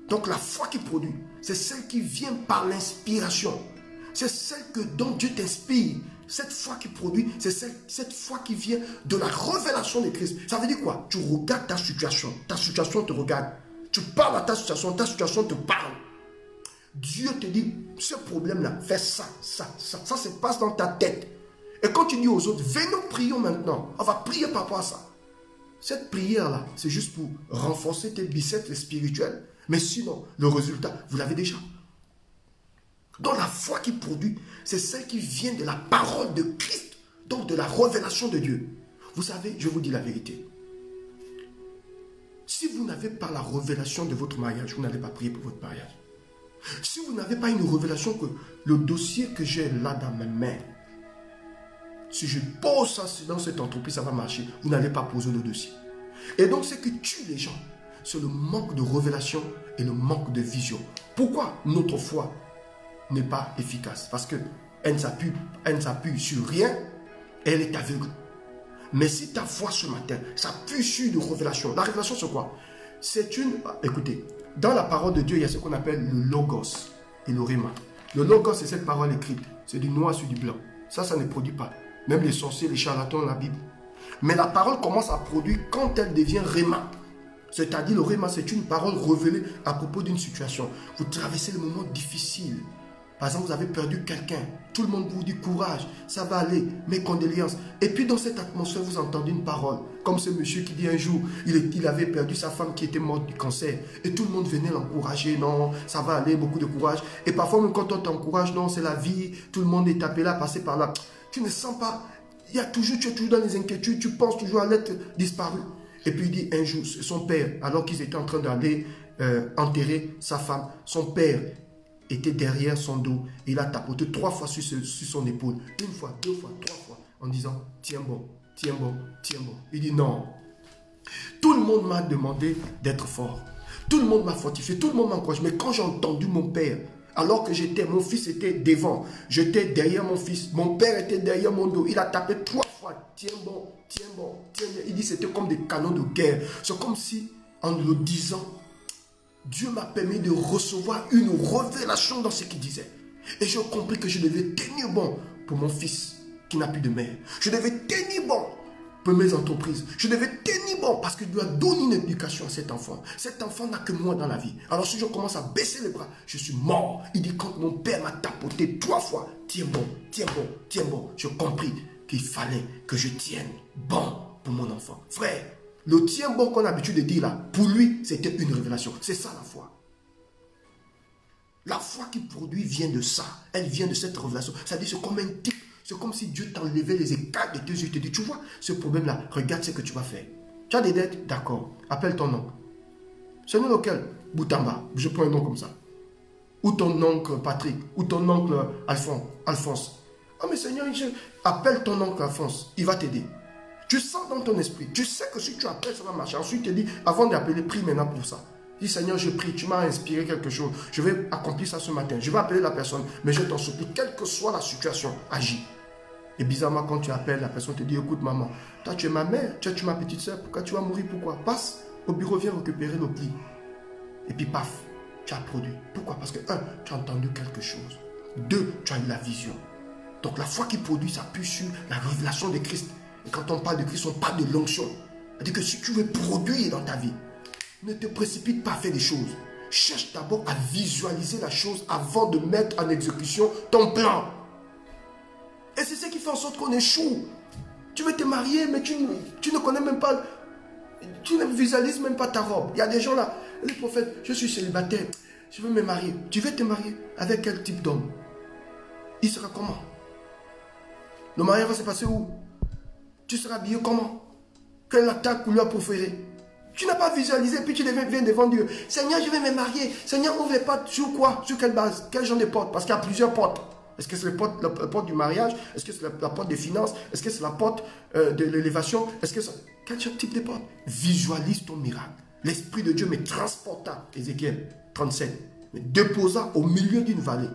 Donc la foi qui produit, c'est celle qui vient par l'inspiration. C'est celle dont Dieu t'inspire. Cette foi qui produit, c'est cette foi qui vient de la révélation de Christ. Ça veut dire quoi? Tu regardes ta situation te regarde. Tu parles à ta situation te parle. Dieu te dit, ce problème-là, fais ça, ça, ça. Ça se passe dans ta tête. Et quand tu dis aux autres, venons prions maintenant. On va prier par rapport à ça. Cette prière-là, c'est juste pour renforcer tes biceps spirituels. Mais sinon, le résultat, vous l'avez déjà. Donc la foi qui produit, c'est celle qui vient de la parole de Christ. Donc de la révélation de Dieu. Vous savez, je vous dis la vérité. Si vous n'avez pas la révélation de votre mariage, vous n'allez pas prier pour votre mariage. Si vous n'avez pas une révélation que le dossier que j'ai là dans mes mains, si je pose ça dans cette entreprise, ça va marcher, vous n'allez pas poser le dossier. Et donc, ce qui tue les gens, c'est le manque de révélation et le manque de vision. Pourquoi notre foi n'est pas efficace? Parce qu'elle ne s'appuie sur rien et elle est aveugle. Mais si ta foi ce matin s'appuie sur une révélation, la révélation c'est quoi? C'est une... Écoutez, dans la parole de Dieu, il y a ce qu'on appelle le logos et le rhéma. Le logos, c'est cette parole écrite. C'est du noir sur du blanc. Ça ne produit pas. Même les sorciers, les charlatans, la Bible. Mais la parole commence à produire quand elle devient rhéma. C'est-à-dire, le rhéma, c'est une parole révélée à propos d'une situation. Vous traversez le moment difficile. Par exemple, vous avez perdu quelqu'un. Tout le monde vous dit courage, ça va aller, mes condoléances. Et puis dans cette atmosphère, vous entendez une parole. Comme ce monsieur qui dit un jour, il avait perdu sa femme qui était morte du cancer. Et tout le monde venait l'encourager. Non, ça va aller, beaucoup de courage. Et parfois, même quand on t'encourage, non, c'est la vie. Tout le monde est appelé à passer par là. Tu ne sens pas. Tu es toujours dans les inquiétudes. Tu penses toujours à l'être disparu. Et puis il dit un jour, son père, alors qu'ils étaient en train d'aller enterrer sa femme, son père était derrière son dos. Et il a tapoté 3 fois sur son épaule. 1 fois, 2 fois, 3 fois. En disant, tiens bon, tiens bon, tiens bon. Il dit non. Tout le monde m'a demandé d'être fort. Tout le monde m'a fortifié. Tout le monde m'a encouragé. Mais quand j'ai entendu mon père, alors que mon fils était devant. J'étais derrière mon fils. Mon père était derrière mon dos. Il a tapé 3 fois. Tiens bon, tiens bon, tiens bon. Il dit c'était comme des canons de guerre. C'est comme si, en le disant, Dieu m'a permis de recevoir une révélation dans ce qu'il disait. Et j'ai compris que je devais tenir bon pour mon fils qui n'a plus de mère. Je devais tenir bon pour mes entreprises. Je devais tenir bon parce que Dieu a donné une éducation à cet enfant. Cet enfant n'a que moi dans la vie. Alors si je commence à baisser les bras, je suis mort. Il dit quand mon père m'a tapoté 3 fois, tiens bon, tiens bon, tiens bon. J'ai compris qu'il fallait que je tienne bon pour mon enfant. Frère, le tiens bon qu'on a l'habitude de dire là, pour lui, c'était une révélation. C'est ça la foi. La foi qui produit vient de ça. Elle vient de cette révélation. C'est-à-dire c'est comme un type. C'est comme si Dieu t'enlevait les écailles de tes yeux. Il te dit, tu vois, ce problème-là, regarde ce que tu vas faire. Tu as des dettes? D'accord. Appelle ton nom. Ce nom lequel? Boutamba. Je prends un nom comme ça. Ou ton oncle Patrick. Ou ton oncle Alphonse. Ah mais Seigneur, appelle ton oncle Alphonse. Il va t'aider. Tu sens dans ton esprit. Tu sais que si tu appelles, ça va marcher. Ensuite, il te dit, avant d'appeler, prie maintenant pour ça. Dis, Seigneur, je prie, tu m'as inspiré quelque chose. Je vais accomplir ça ce matin. Je vais appeler la personne, mais je t'en supplie, quelle que soit la situation, agis. Et bizarrement, quand tu appelles, la personne te dit, écoute maman, toi tu es ma mère, tu es ma petite soeur, pourquoi tu vas mourir? Pourquoi? Passe au bureau, viens récupérer le pli. Et puis paf, tu as produit. Pourquoi? Parce que 1, tu as entendu quelque chose. 2, tu as eu la vision. Donc la foi qui produit s'appuie sur la révélation de Christ. Et quand on parle de Christ, on parle de l'onction. C'est-à-dire que si tu veux produire dans ta vie, ne te précipite pas à faire des choses. Cherche d'abord à visualiser la chose avant de mettre en exécution ton plan. Et c'est ce qui fait en sorte qu'on échoue. Tu veux te marier, mais tu ne connais même pas Tu ne visualises même pas ta robe. Il y a des gens là, le prophète, je suis célibataire, je veux me marier. Tu veux te marier avec quel type d'homme? Il sera comment? Le mariage va se passer où? Tu seras habillé comment? Quelle est ta couleur préférée? Tu n'as pas visualisé, puis tu viens devant Dieu. Seigneur, je vais me marier. Seigneur, ouvre les portes sur quoi? Sur quelle base? Quel genre de porte? Parce qu'il y a plusieurs portes. Est-ce que c'est la porte du mariage? Est-ce que c'est la porte des finances? Est-ce que c'est la porte de l'élévation? Est-ce que c'est... Quel type de porte? Visualise ton miracle. L'Esprit de Dieu me transporta, Ézéchiel 37, me déposa au milieu d'une vallée,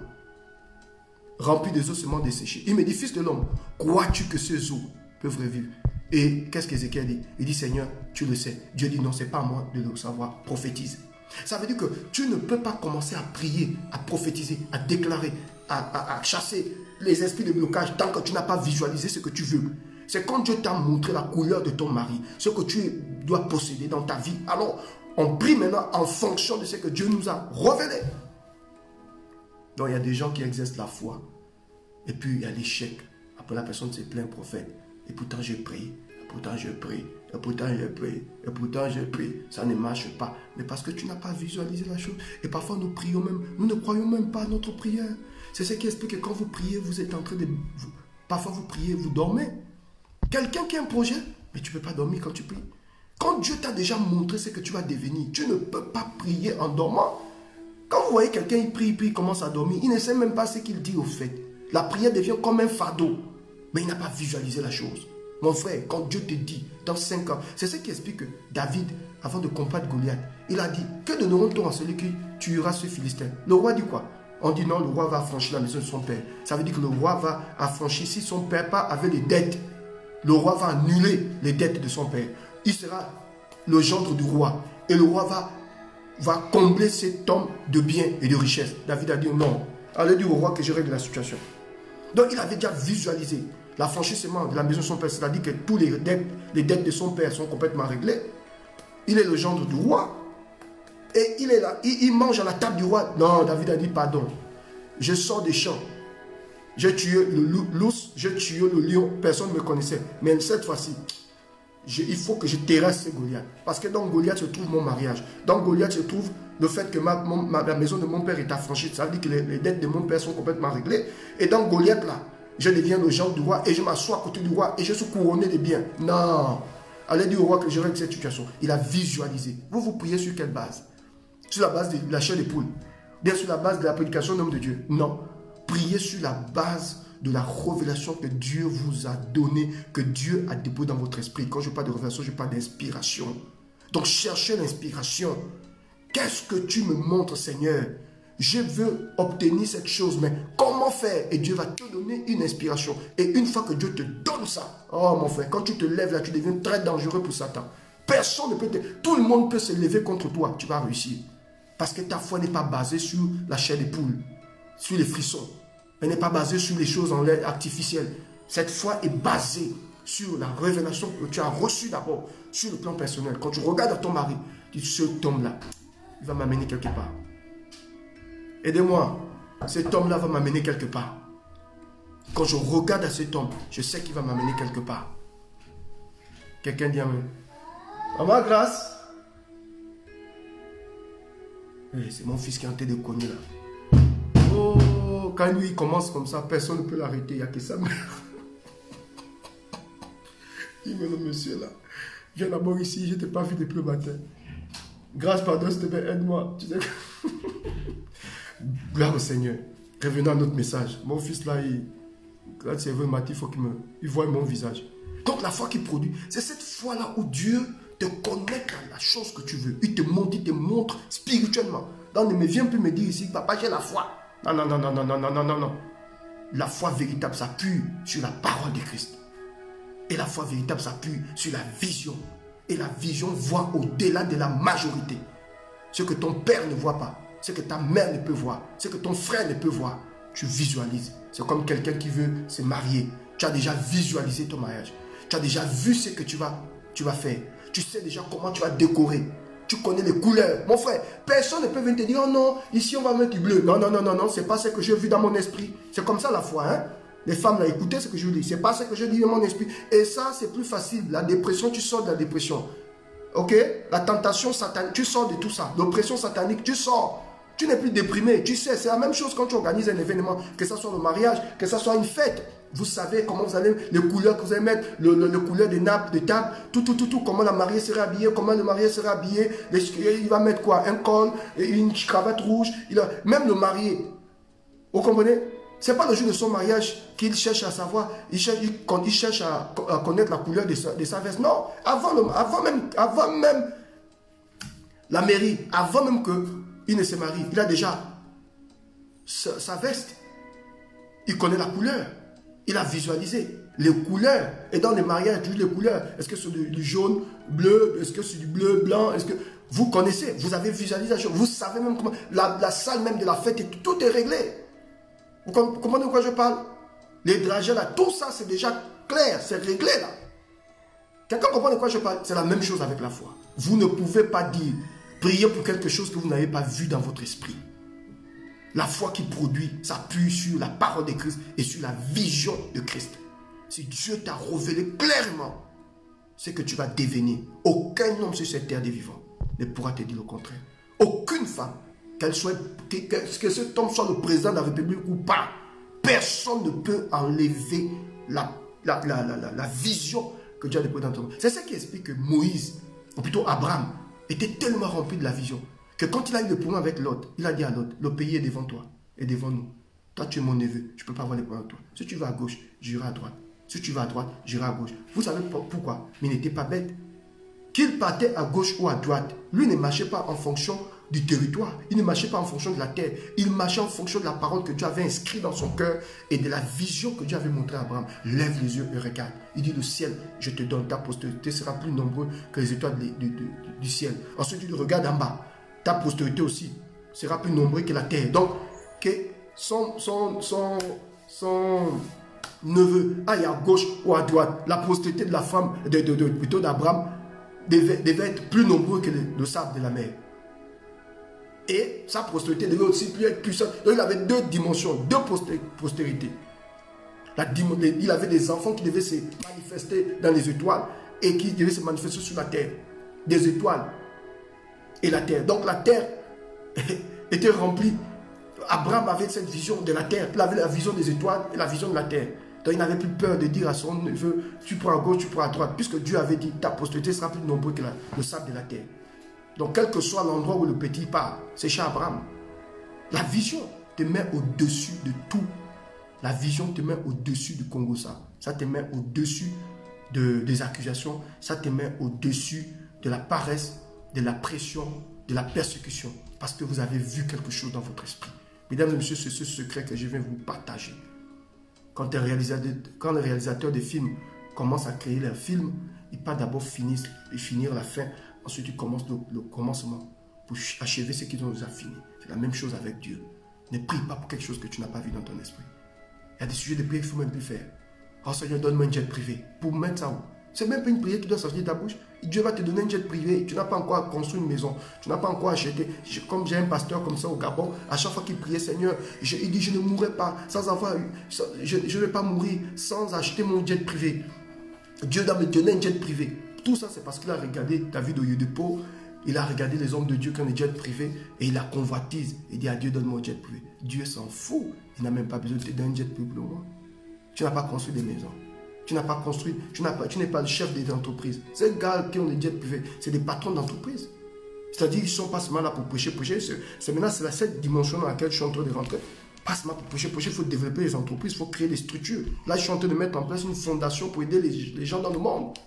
remplie des ossements desséchés. Il me dit, fils de l'homme, crois-tu que ces eaux peuvent revivre? Et qu'est-ce qu'Ézéchiel dit? Il dit, Seigneur, tu le sais. Dieu dit, non, ce n'est pas à moi de le savoir. Prophétise. Ça veut dire que tu ne peux pas commencer à prier, à prophétiser, à déclarer, à chasser les esprits de blocage tant que tu n'as pas visualisé ce que tu veux. C'est quand Dieu t'a montré la couleur de ton mari, ce que tu dois posséder dans ta vie. Alors, on prie maintenant en fonction de ce que Dieu nous a révélé. Donc, il y a des gens qui exercent la foi. Et puis, il y a l'échec. Après, la personne se plaint, prophète. Et pourtant, je prie. Et pourtant, je prie. Et pourtant, je prie. Et pourtant, je prie. Ça ne marche pas. Mais parce que tu n'as pas visualisé la chose. Et parfois, nous prions même. Nous ne croyons même pas à notre prière. C'est ce qui explique que quand vous priez, vous êtes en train de... Parfois, vous priez, vous dormez. Quelqu'un qui a un projet, mais tu ne peux pas dormir quand tu pries. Quand Dieu t'a déjà montré ce que tu vas devenir, tu ne peux pas prier en dormant. Quand vous voyez quelqu'un, il prie, il commence à dormir, il ne sait même pas ce qu'il dit au fait. La prière devient comme un fardeau, mais il n'a pas visualisé la chose. Mon frère, quand Dieu te dit, dans 5 ans, c'est ce qui explique que David, avant de combattre Goliath, il a dit, que donnerons-nous à celui qui tuera ce Philistin? Le roi dit quoi? On dit non, le roi va affranchir la maison de son père. Ça veut dire que le roi va affranchir, si son père part avec des dettes, le roi va annuler les dettes de son père. Il sera le gendre du roi. Et le roi va combler cet homme de biens et de richesses. David a dit non. Allez dire au roi que je règle la situation. Donc il avait déjà visualisé l'affranchissement de la maison de son père. C'est-à-dire que tous les dettes de son père sont complètement réglées. Il est le gendre du roi. Et il est là. Il mange à la table du roi. Non, David a dit pardon. Je sors des champs. J'ai tué l'ours, j'ai tué le lion, personne ne me connaissait. Mais cette fois-ci, il faut que je terrasse Goliath. Parce que dans Goliath se trouve mon mariage. Dans Goliath se trouve le fait que la maison de mon père est affranchie. Ça veut dire que les dettes de mon père sont complètement réglées. Et dans Goliath, là, je deviens le genre du roi et je m'assois à côté du roi et je suis couronné de biens. Non. Allez dire au roi que je règle cette situation. Il a visualisé. Vous priez sur quelle base? Sur la base de la chair des poules? Bien sur la base de la prédication de l'homme de Dieu? Non. Priez sur la base de la révélation que Dieu vous a donnée, que Dieu a déposée dans votre esprit. Quand je parle de révélation, je parle d'inspiration. Donc cherchez l'inspiration. Qu'est-ce que tu me montres, Seigneur? Je veux obtenir cette chose, mais comment faire? Et Dieu va te donner une inspiration. Et une fois que Dieu te donne ça, oh mon frère, quand tu te lèves là, tu deviens très dangereux pour Satan. Personne ne peut te... Tout le monde peut se lever contre toi. Tu vas réussir. Parce que ta foi n'est pas basée sur la chair des poules, sur les frissons. Elle n'est pas basée sur les choses en l'air artificielles. Cette foi est basée sur la révélation que tu as reçue d'abord, sur le plan personnel. Quand tu regardes ton mari, tu dis, cet homme-là, il va m'amener quelque part. Aidez-moi, cet homme-là va m'amener quelque part. Quand je regarde à cet homme, je sais qu'il va m'amener quelque part. Quelqu'un dit amen. Maman, grâce. C'est mon fils qui est en train de cogner là. Oh, quand lui il commence comme ça, personne ne peut l'arrêter, il n'y a que sa mère. Il me dit, monsieur là, viens d'abord ici, je ne t'ai pas vu depuis le matin. Grâce, pardon, s'il te plaît, aide-moi. Tu sais... Gloire au Seigneur. Revenons à notre message. Mon fils là, quand c'est vrai, il faut qu'il voie mon visage. Donc la foi qu'il produit, c'est cette foi-là où Dieu te connecte à la chose que tu veux. Il te montre spirituellement. Donc ne me viens plus me dire ici, papa, j'ai la foi. Non, non, non, non, non, non, non, non, non, non. La foi véritable s'appuie sur la parole de Christ. Et la foi véritable s'appuie sur la vision. Et la vision voit au-delà de la majorité. Ce que ton père ne voit pas, ce que ta mère ne peut voir, ce que ton frère ne peut voir, tu visualises. C'est comme quelqu'un qui veut se marier. Tu as déjà visualisé ton mariage. Tu as déjà vu ce que tu vas faire. Tu sais déjà comment tu vas décorer. Tu connais les couleurs. Mon frère, personne ne peut venir te dire, oh non, ici on va mettre du bleu. Non, non, non, non, non, c'est pas ce que j'ai vu dans mon esprit. C'est comme ça la foi, hein. Les femmes, là, écoutez ce que je vous dis. C'est pas ce que je dis dans mon esprit. Et ça, c'est plus facile. La dépression, tu sors de la dépression. ok, la tentation satanique, tu sors de tout ça. L'oppression satanique, tu sors. Tu n'es plus déprimé. Tu sais, c'est la même chose quand tu organises un événement, que ce soit le mariage, que ce soit une fête. Vous savez comment vous allez, les couleurs que vous allez mettre, le couleur des nappes, de table, tout, comment la mariée sera habillée, comment le marié sera habillé. Il va mettre quoi? Un col, une cravate rouge. Même le marié, vous comprenez? Ce n'est pas le jour de son mariage qu'il cherche à savoir, il cherche à connaître la couleur de sa veste. Non, avant même la mairie, avant même qu'il ne se marie, il a déjà sa veste. Il connaît la couleur. Il a visualisé les couleurs. Et dans les mariages, il y a les couleurs. Est-ce que c'est du jaune, bleu? Est-ce que c'est du bleu, blanc? Est-ce que vous connaissez? Vous avez visualisé la chose. Vous savez même comment. La salle même de la fête, tout est réglé. Vous comprenez de quoi je parle? Les dragées là, tout ça c'est déjà clair, c'est réglé là. Quelqu'un comprend de quoi je parle? C'est la même chose avec la foi. Vous ne pouvez pas dire, prier pour quelque chose que vous n'avez pas vu dans votre esprit. La foi qui produit s'appuie sur la parole de Christ et sur la vision de Christ. Si Dieu t'a révélé clairement ce que tu vas devenir, aucun homme sur cette terre des vivants ne pourra te dire le contraire. Aucune femme, que cet homme soit le président de la République ou pas, personne ne peut enlever la vision que Dieu a déposée dans ton monde. C'est ça qui explique que Moïse, ou plutôt Abraham, était tellement rempli de la vision que quand il a eu le problème avec Lot, il a dit à Lot, le pays est devant toi et devant nous. Toi, tu es mon neveu, je ne peux pas avoir les problèmes avec toi. Si tu vas à gauche, j'irai à droite. Si tu vas à droite, j'irai à gauche. Vous savez pourquoi? Mais il n'était pas bête. Qu'il partait à gauche ou à droite, lui ne marchait pas en fonction du territoire. Il ne marchait pas en fonction de la terre. Il marchait en fonction de la parole que Dieu avait inscrite dans son cœur et de la vision que Dieu avait montrée à Abraham. Lève les yeux et regarde. Il dit, le ciel, je te donne, ta postérité sera plus nombreuse que les étoiles du ciel. Ensuite, il regarde en bas. Ta postérité aussi sera plus nombreuse que la terre. Donc, que son neveu aille à gauche ou à droite. La postérité de la femme, plutôt d'Abraham, devait être plus nombreux que le sable de la mer. Et sa postérité devait aussi plus être puissante. Donc il avait deux dimensions, deux postérités. Il avait des enfants qui devaient se manifester dans les étoiles et qui devaient se manifester sur la terre. Des étoiles et la terre. Donc la terre était remplie. Abraham avait cette vision de la terre. Il avait la vision des étoiles et la vision de la terre. Donc il n'avait plus peur de dire à son neveu, tu prends à gauche, tu prends à droite. Puisque Dieu avait dit, ta postérité sera plus nombreuse que le sable de la terre. Donc quel que soit l'endroit où le petit part, c'est chez Abraham. La vision te met au-dessus de tout. La vision te met au-dessus du Congo, ça. Ça te met au-dessus des accusations. Ça te met au-dessus de la paresse, de la pression, de la persécution. Parce que vous avez vu quelque chose dans votre esprit. Mesdames et messieurs, c'est ce secret que je viens vous partager. Quand les réalisateurs de films commencent à créer leurs films, ils ne pas d'abord finir la fin. Ensuite, ils commencent le commencement pour achever ce qu'ils ont déjà fini. C'est la même chose avec Dieu. Ne prie pas pour quelque chose que tu n'as pas vu dans ton esprit. Il y a des sujets de prière qu'il ne faut même plus faire. Oh Seigneur, donne-moi un jet privé. Pour mettre ça où? C'est même pas une prière qui doit sortir de ta bouche. Dieu va te donner un jet privé. Tu n'as pas encore construit une maison. Tu n'as pas encore acheté. Comme j'ai un pasteur comme ça au Gabon, à chaque fois qu'il priait, Seigneur, il dit, je ne mourrai pas sans avoir eu. Je ne vais pas mourir sans acheter mon jet privé. Dieu doit me donner un jet privé. Tout ça, c'est parce qu'il a regardé David au lieu de Pau. Il a regardé les hommes de Dieu qui ont des jets privés et il a convoitise. Il dit à Dieu, donne-moi un jet privé. Dieu s'en fout. Il n'a même pas besoin de te donner un jet privé pour moi. Tu n'as pas construit des maisons. Tu n'as pas construit, tu n'es pas le chef des entreprises. Ces gars qui ont des jets privés, c'est des patrons d'entreprise. C'est-à-dire qu'ils ne sont pas seulement là pour prêcher. C'est maintenant, c'est cette dimension dans laquelle je suis en train de rentrer. Pas seulement pour prêcher. Il faut développer les entreprises, il faut créer des structures. Là, je suis en train de mettre en place une fondation pour aider les gens dans le monde.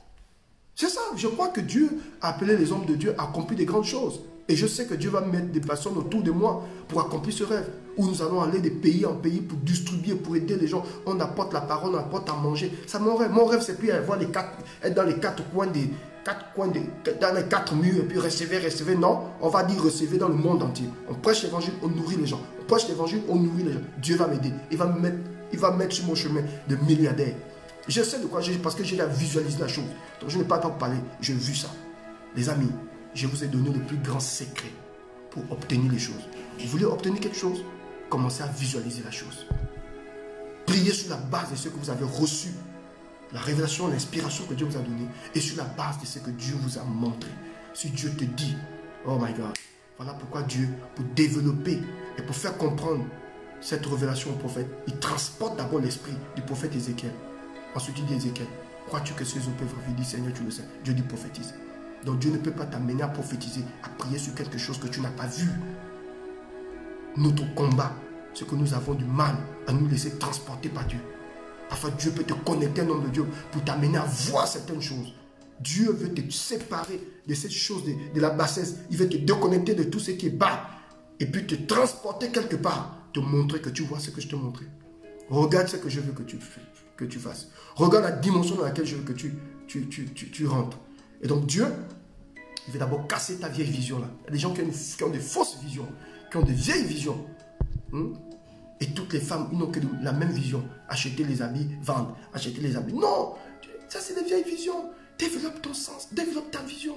C'est ça. Je crois que Dieu a appelé les hommes de Dieu à accomplir des grandes choses. Et je sais que Dieu va mettre des personnes autour de moi pour accomplir ce rêve. Où nous allons aller de pays en pays pour distribuer, pour aider les gens. On apporte la parole, on apporte à manger. C'est mon rêve. Mon rêve, c'est plus être dans les quatre coins dans les quatre murs et puis recevez. Non, on va dire recevez dans le monde entier. On prêche l'évangile, on nourrit les gens. On prêche l'évangile, on nourrit les gens. Dieu va m'aider. Il va me mettre sur mon chemin de milliardaire. Je sais de quoi j'ai, parce que j'ai visualisé la chose. Donc je n'ai pas à parler, j'ai vu ça. Les amis, je vous ai donné le plus grand secret pour obtenir les choses. Vous voulez obtenir quelque chose? Commencez à visualiser la chose. Priez sur la base de ce que vous avez reçu. La révélation, l'inspiration que Dieu vous a donnée. Et sur la base de ce que Dieu vous a montré. Si Dieu te dit, oh my God, voilà pourquoi Dieu, pour développer et pour faire comprendre cette révélation au prophète, il transporte d'abord l'esprit du prophète Ézéchiel. Ensuite, il dit Ézéchiel, crois-tu que ces eaux peuvent vivre? Il dit, Seigneur, tu le sais. Dieu dit, prophétise. Donc Dieu ne peut pas t'amener à prophétiser, à prier sur quelque chose que tu n'as pas vu. Notre combat, c'est que nous avons du mal à nous laisser transporter par Dieu. Parfois, Dieu peut te connecter à un homme de Dieu pour t'amener à voir certaines choses. Dieu veut te séparer de ces choses, de la bassesse. Il veut te déconnecter de tout ce qui est bas. Et puis te transporter quelque part. Te montrer que tu vois ce que je te montrais. Regarde ce que je veux que tu fasses. Regarde la dimension dans laquelle je veux que tu rentres. Et donc Dieu, il veut d'abord casser ta vieille vision là. Il y a des gens qui ont des fausses visions, qui ont des vieilles visions. Et toutes les femmes, ils n'ont que la même vision. Acheter les habits, vendre. Acheter les habits. Non, ça c'est des vieilles visions. Développe ton sens, développe ta vision.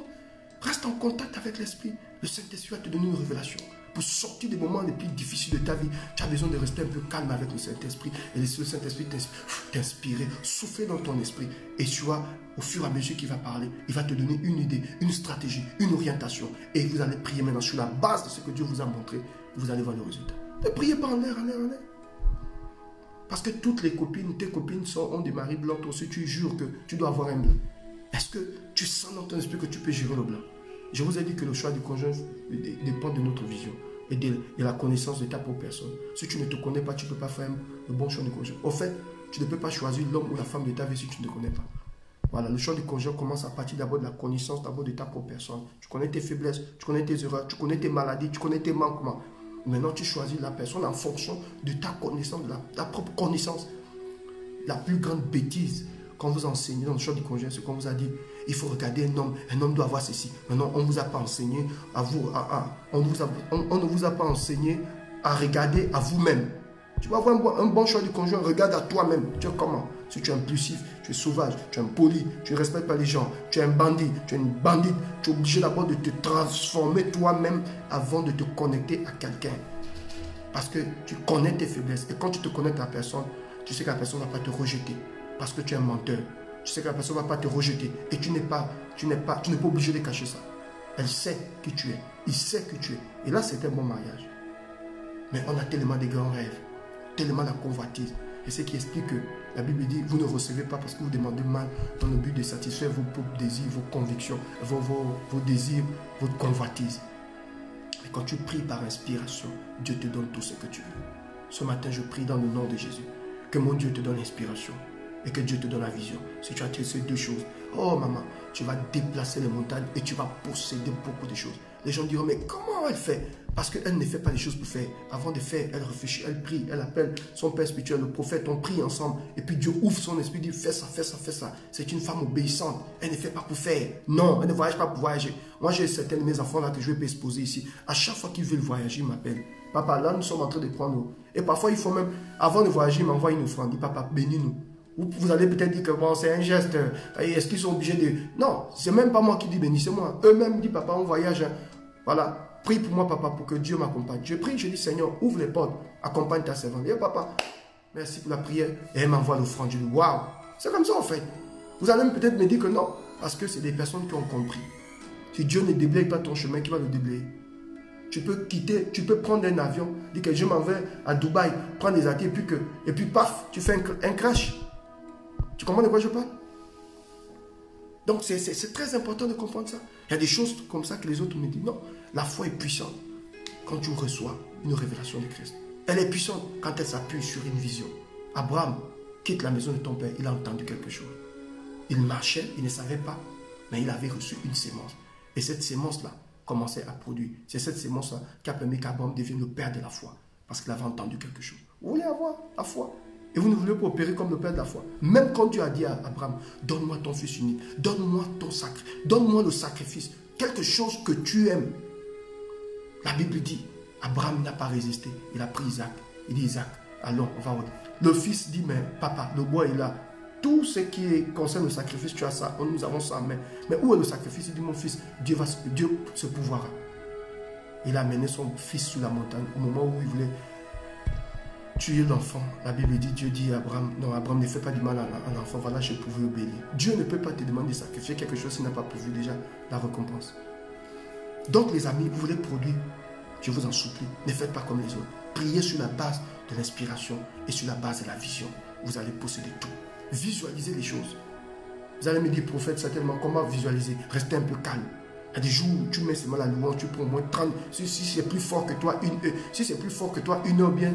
Reste en contact avec l'esprit. Le Saint-Esprit va te donner une révélation. Pour sortir des moments les plus difficiles de ta vie, tu as besoin de rester un peu calme avec le Saint-Esprit. Et laisser le Saint-Esprit t'inspirer, souffler dans ton esprit. Et tu vois, au fur et à mesure qu'il va parler, il va te donner une idée, une stratégie, une orientation. Et vous allez prier maintenant sur la base de ce que Dieu vous a montré. Vous allez voir le résultat. Ne priez pas en l'air, en l'air, en l'air. Parce que toutes les copines, tes copines ont des maris blancs. Toi aussi, tu jures que tu dois avoir un blanc. Est-ce que tu sens dans ton esprit que tu peux gérer le blanc? Je vous ai dit que le choix du conjoint dépend de notre vision et de la connaissance de ta propre personne. Si tu ne te connais pas, tu ne peux pas faire le bon choix du conjoint. Au fait, tu ne peux pas choisir l'homme ou la femme de ta vie si tu ne te connais pas. Voilà, le choix du conjoint commence à partir d'abord de la connaissance d'abord de ta propre personne. Tu connais tes faiblesses, tu connais tes erreurs, tu connais tes maladies, tu connais tes manquements. Maintenant, tu choisis la personne en fonction de ta connaissance, de ta propre connaissance. La plus grande bêtise quand vous enseignez dans le choix du conjoint, c'est qu'on vous a dit, il faut regarder un homme doit avoir ceci. Maintenant, on ne vous a pas enseigné on ne vous a pas enseigné à regarder à vous-même. Tu vas avoir un bon choix du conjoint, regarde à toi-même. Tu es comment? Si tu es impulsif, tu es sauvage, tu es impoli, tu ne respectes pas les gens, tu es un bandit, tu es une bandite, tu es obligé d'abord de te transformer toi-même avant de te connecter à quelqu'un. Parce que tu connais tes faiblesses. Et quand tu te connectes à la personne, tu sais que la personne ne va pas te rejeter. Parce que tu es un menteur. Tu sais que la personne ne va pas te rejeter. Et tu n'es pas obligé de cacher ça. Elle sait qui tu es. Il sait qui tu es. Et là, c'est un bon mariage. Mais on a tellement de grands rêves. Tellement la convoitise. Et ce qui explique que la Bible dit, vous ne recevez pas parce que vous demandez mal dans le but de satisfaire vos propres désirs, vos convictions, vos désirs, votre convoitise. Mais quand tu pries par inspiration, Dieu te donne tout ce que tu veux. Ce matin, je prie dans le nom de Jésus. Que mon Dieu te donne l'inspiration et que Dieu te donne la vision. Si tu as ces deux choses, oh maman, tu vas déplacer les montagnes et tu vas posséder beaucoup de choses. Les gens diront, mais comment elle fait? Parce qu'elle ne fait pas les choses pour faire. Avant de faire, elle réfléchit, elle prie, elle appelle son père spirituel, le prophète, on prie ensemble. Et puis Dieu ouvre son esprit, dit, fais ça, fais ça, fais ça. C'est une femme obéissante. Elle ne fait pas pour faire. Non, elle ne voyage pas pour voyager. Moi, j'ai certains de mes enfants là que je vais exposer ici. À chaque fois qu'ils veulent voyager, ils m'appellent. Papa, là, nous sommes en train de prendre. Et parfois, il faut même, avant de voyager, ils m'envoient une offrande. Dit, papa, bénis-nous. Vous allez peut-être dire que bon, c'est un geste. Est-ce qu'ils sont obligés de... Non, c'est même pas moi qui dis bénissez-moi. Eux-mêmes disent, papa, on voyage. Voilà. Prie pour moi, papa, pour que Dieu m'accompagne. Je prie, je dis, Seigneur, ouvre les portes. Accompagne ta servante. Et papa, merci pour la prière. Et elle m'envoie l'offrande. Je dis, waouh. C'est comme ça, en fait. Vous allez peut-être me dire que non. Parce que c'est des personnes qui ont compris. Si Dieu ne déblaye pas ton chemin, qui va le déblayer? Tu peux quitter, tu peux prendre un avion, dire que je m'en vais à Dubaï, prendre des ateliers, et puis paf, tu fais un crash. Tu comprends de quoi je parle? Donc c'est très important de comprendre ça. Il y a des choses comme ça que les autres me disent. Non, la foi est puissante quand tu reçois une révélation de Christ. Elle est puissante quand elle s'appuie sur une vision. Abraham quitte la maison de ton père, il a entendu quelque chose. Il marchait, il ne savait pas, mais il avait reçu une sémence. Et cette sémence-là commençait à produire. C'est cette sémence-là qui a permis qu'Abraham devienne le père de la foi. Parce qu'il avait entendu quelque chose. Vous voulez avoir la foi? Et vous ne voulez pas opérer comme le père de la foi. Même quand Dieu a dit à Abraham, donne-moi ton fils unique, donne-moi ton sacre, donne-moi le sacrifice, quelque chose que tu aimes. La Bible dit, Abraham n'a pas résisté. Il a pris Isaac. Il dit, Isaac, allons, on va voir. Le fils dit, mais papa, le bois est là. Tout ce qui concerne le sacrifice, tu as ça, nous avons ça en main. Mais où est le sacrifice? Il dit, mon fils, Dieu se pourvoira. Il a amené son fils sur la montagne au moment où il voulait tuer l'enfant. La Bible dit, Dieu dit à Abraham, non, Abraham ne fait pas du mal à l'enfant, voilà, je pouvais obéir. Dieu ne peut pas te demander de sacrifier quelque chose s'il n'a pas prévu déjà la récompense. Donc les amis, vous voulez produire, je vous en supplie, ne faites pas comme les autres. Priez sur la base de l'inspiration et sur la base de la vision. Vous allez posséder tout. Visualisez les choses. Vous allez me dire, prophète, certainement, comment visualiser? Restez un peu calme. Il y a des jours où tu mets seulement la louange, tu prends au moins 30, si c'est plus fort que toi, si c'est plus fort que toi, une heure bien,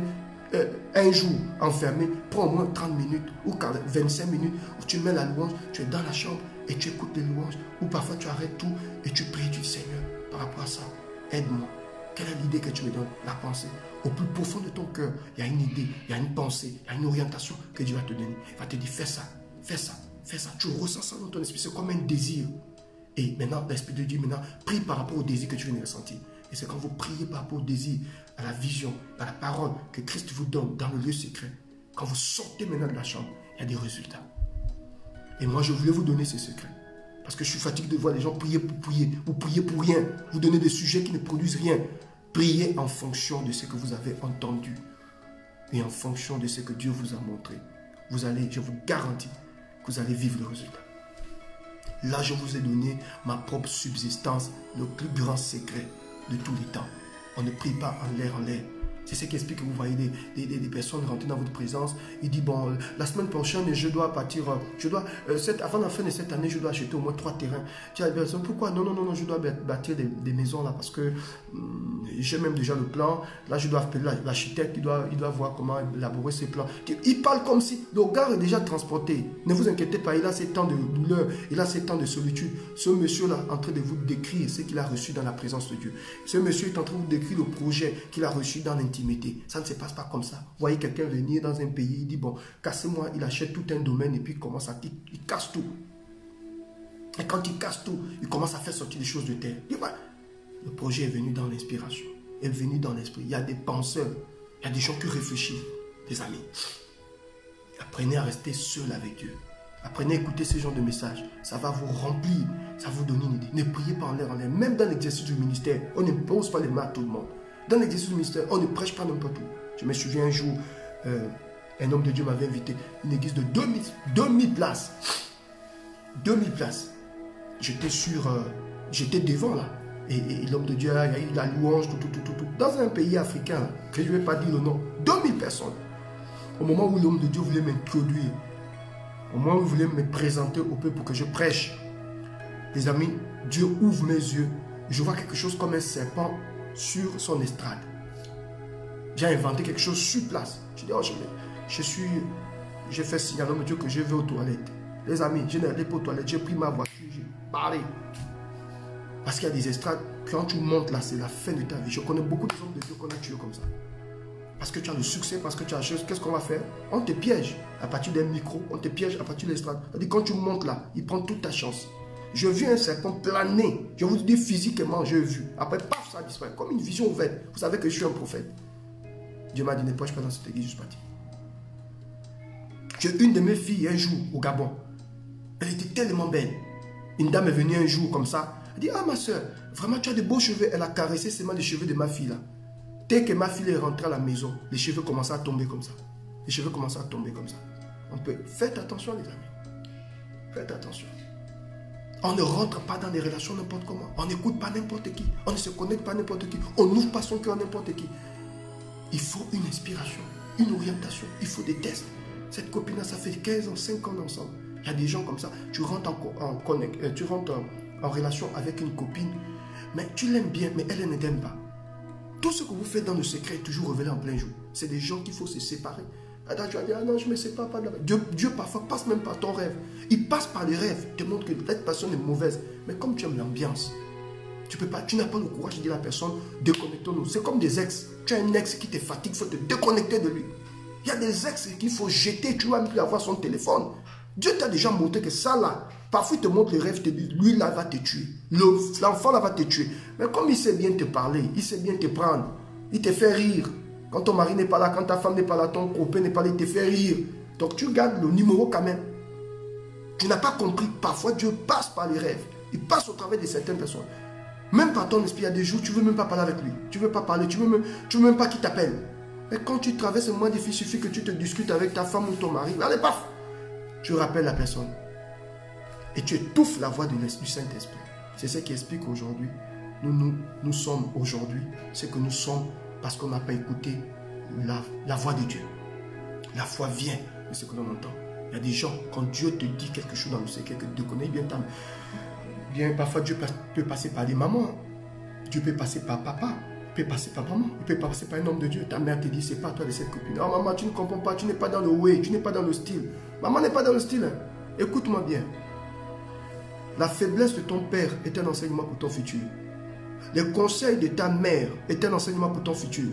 un jour enfermé, prends au moins 30 minutes ou 25 minutes où tu mets la louange, tu es dans la chambre et tu écoutes les louanges, ou parfois tu arrêtes tout et tu pries du Seigneur par rapport à ça. Aide-moi. Quelle est l'idée que tu me donnes? La pensée. Au plus profond de ton cœur, il y a une idée, il y a une pensée, il y a une orientation que Dieu va te donner. Il va te dire, fais ça, fais ça, fais ça. Tu ressens ça dans ton esprit, c'est comme un désir. Et maintenant, l'Esprit de Dieu, maintenant, prie par rapport au désir que tu viens de ressentir. Et c'est quand vous priez par rapport au désir, à la vision, à la parole que Christ vous donne dans le lieu secret. Quand vous sortez maintenant de la chambre, il y a des résultats. Et moi, je voulais vous donner ces secrets. Parce que je suis fatigué de voir les gens prier pour prier. Vous priez pour rien. Vous donnez des sujets qui ne produisent rien. Priez en fonction de ce que vous avez entendu. Et en fonction de ce que Dieu vous a montré. Vous allez, je vous garantis, que vous allez vivre le résultat. Là, je vous ai donné ma propre subsistance, le plus grand secret de tous les temps. On ne prie pas en l'air, en l'air. C'est ce qui explique que vous voyez des personnes rentrer dans votre présence. Il dit, bon, la semaine prochaine, je dois partir, avant la fin de cette année, je dois acheter au moins 3 terrains. Tu as la personne, pourquoi? Non, je dois bâtir des maisons là parce que j'ai même déjà le plan. Là, je dois appeler l'architecte, il doit voir comment élaborer ses plans. Il parle comme si le gars est déjà transporté. Ne vous inquiétez pas, il a ses temps de douleur, il a ses temps de solitude. Ce monsieur-là est en train de vous décrire ce qu'il a reçu dans la présence de Dieu. Ce monsieur est en train de vous décrire le projet qu'il a reçu dans l'intimité. Ça ne se passe pas comme ça. Vous voyez quelqu'un venir dans un pays, il dit, bon, cassez-moi, il achète tout un domaine et puis il commence à... Il casse tout. Et quand il casse tout, il commence à faire sortir des choses de terre. Et voilà. Le projet est venu dans l'inspiration, est venu dans l'esprit. Il y a des penseurs, il y a des gens qui réfléchissent, des amis. Apprenez à rester seul avec Dieu. Apprenez à écouter ce genre de messages. Ça va vous remplir, ça va vous donner une idée. Ne priez pas en l'air, en l'air. Même dans l'exercice du ministère, on ne pose pas les mains à tout le monde. Dans l'exercice du ministère, on ne prêche pas n'importe où. Je me souviens un jour, un homme de Dieu m'avait invité à une église de 2000 places. 2000 places. J'étais devant là. Et l'homme de Dieu, il y a eu la louange, tout. Dans un pays africain, que je ne vais pas dire le nom, 2000 personnes. Au moment où l'homme de Dieu voulait m'introduire, au moment où il voulait me présenter au peuple pour que je prêche, les amis, Dieu ouvre mes yeux. Je vois quelque chose comme un serpent sur son estrade. J'ai inventé quelque chose sur place. Je dis, oh, j'ai fait signe à l'homme de Dieu que je vais aux toilettes. Les amis, je n'allais pas aux toilettes, j'ai pris ma voiture, j'ai parlé. Parce qu'il y a des estrades, quand tu montes là, c'est la fin de ta vie. Je connais beaucoup d'hommes de Dieu qu'on a tués comme ça. Parce que tu as le succès, parce que tu as la chose, qu'est-ce qu'on va faire? On te piège à partir d'un micro, on te piège à partir de l'estrade. C'est-à-dire quand tu montes là, il prend toute ta chance. Je vis un serpent planer. Je vous dis physiquement, j'ai vu. Après, paf, ça disparaît. Comme une vision ouverte. Vous savez que je suis un prophète. Dieu m'a dit, ne prêche pas dans cette église, je suis parti. J'ai une de mes filles un jour au Gabon. Elle était tellement belle. Une dame est venue un jour comme ça. Elle dit, ah ma soeur, vraiment tu as de beaux cheveux. Elle a caressé seulement les cheveux de ma fille là. Dès que ma fille est rentrée à la maison, les cheveux commençaient à tomber comme ça. Les cheveux commençaient à tomber comme ça. Faites attention les amis. Faites attention. On ne rentre pas dans des relations n'importe comment. On n'écoute pas n'importe qui. On ne se connecte pas n'importe qui. On n'ouvre pas son cœur à n'importe qui. Il faut une inspiration, une orientation. Il faut des tests. Cette copine-là, ça fait 15 ans, 5 ans ensemble. Il y a des gens comme ça. Tu rentres en relation avec une copine, mais tu l'aimes bien, mais elle ne t'aime pas. Tout ce que vous faites dans le secret est toujours révélé en plein jour. C'est des gens qu'il faut se séparer. Attends, tu vas dire, ah non, je ne me sépare pas de la... Dieu parfois passe même par ton rêve. Il passe par les rêves. Il te montre que cette personne est mauvaise. Mais comme tu aimes l'ambiance, tu n'as pas le courage de dire à la personne, déconnectons-nous. C'est comme des ex. Tu as un ex qui te fatigue, il faut te déconnecter de lui. Il y a des ex qu'il faut jeter, tu vas même plus avoir son téléphone. Dieu t'a déjà montré que ça là, parfois il te montre les rêves, te dit, lui là va te tuer. L'enfant là va te tuer. Mais comme il sait bien te parler, il sait bien te prendre, il te fait rire. Quand ton mari n'est pas là, quand ta femme n'est pas là, ton copain n'est pas là, il te fait rire. Donc tu gardes le numéro quand même. Tu n'as pas compris, parfois Dieu passe par les rêves. Il passe au travers de certaines personnes. Même par ton esprit, il y a des jours, tu ne veux même pas parler avec lui. Tu ne veux pas parler, tu ne veux même pas qu'il t'appelle. Mais quand tu traverses un moment difficile, il suffit que tu te discutes avec ta femme ou ton mari. Allez, paf! Tu rappelles la personne. Et tu étouffes la voix du Saint-Esprit. C'est ce qui explique aujourd'hui. nous sommes aujourd'hui, c'est que nous sommes parce qu'on n'a pas écouté la voix de Dieu. La foi vient de ce que l'on entend. Il y a des gens, quand Dieu te dit quelque chose dans le secret, que tu connais bien, parfois Dieu peut passer par des mamans. Dieu peut passer par papa. Il peut passer par maman. Il peut passer par un homme de Dieu. Ta mère te dit, c'est pas toi de cette copine. Oh maman, tu ne comprends pas, tu n'es pas dans le way, tu n'es pas dans le style. Maman n'est pas dans le style. Hein. Écoute-moi bien. La faiblesse de ton père est un enseignement pour ton futur. Les conseils de ta mère est un enseignement pour ton futur.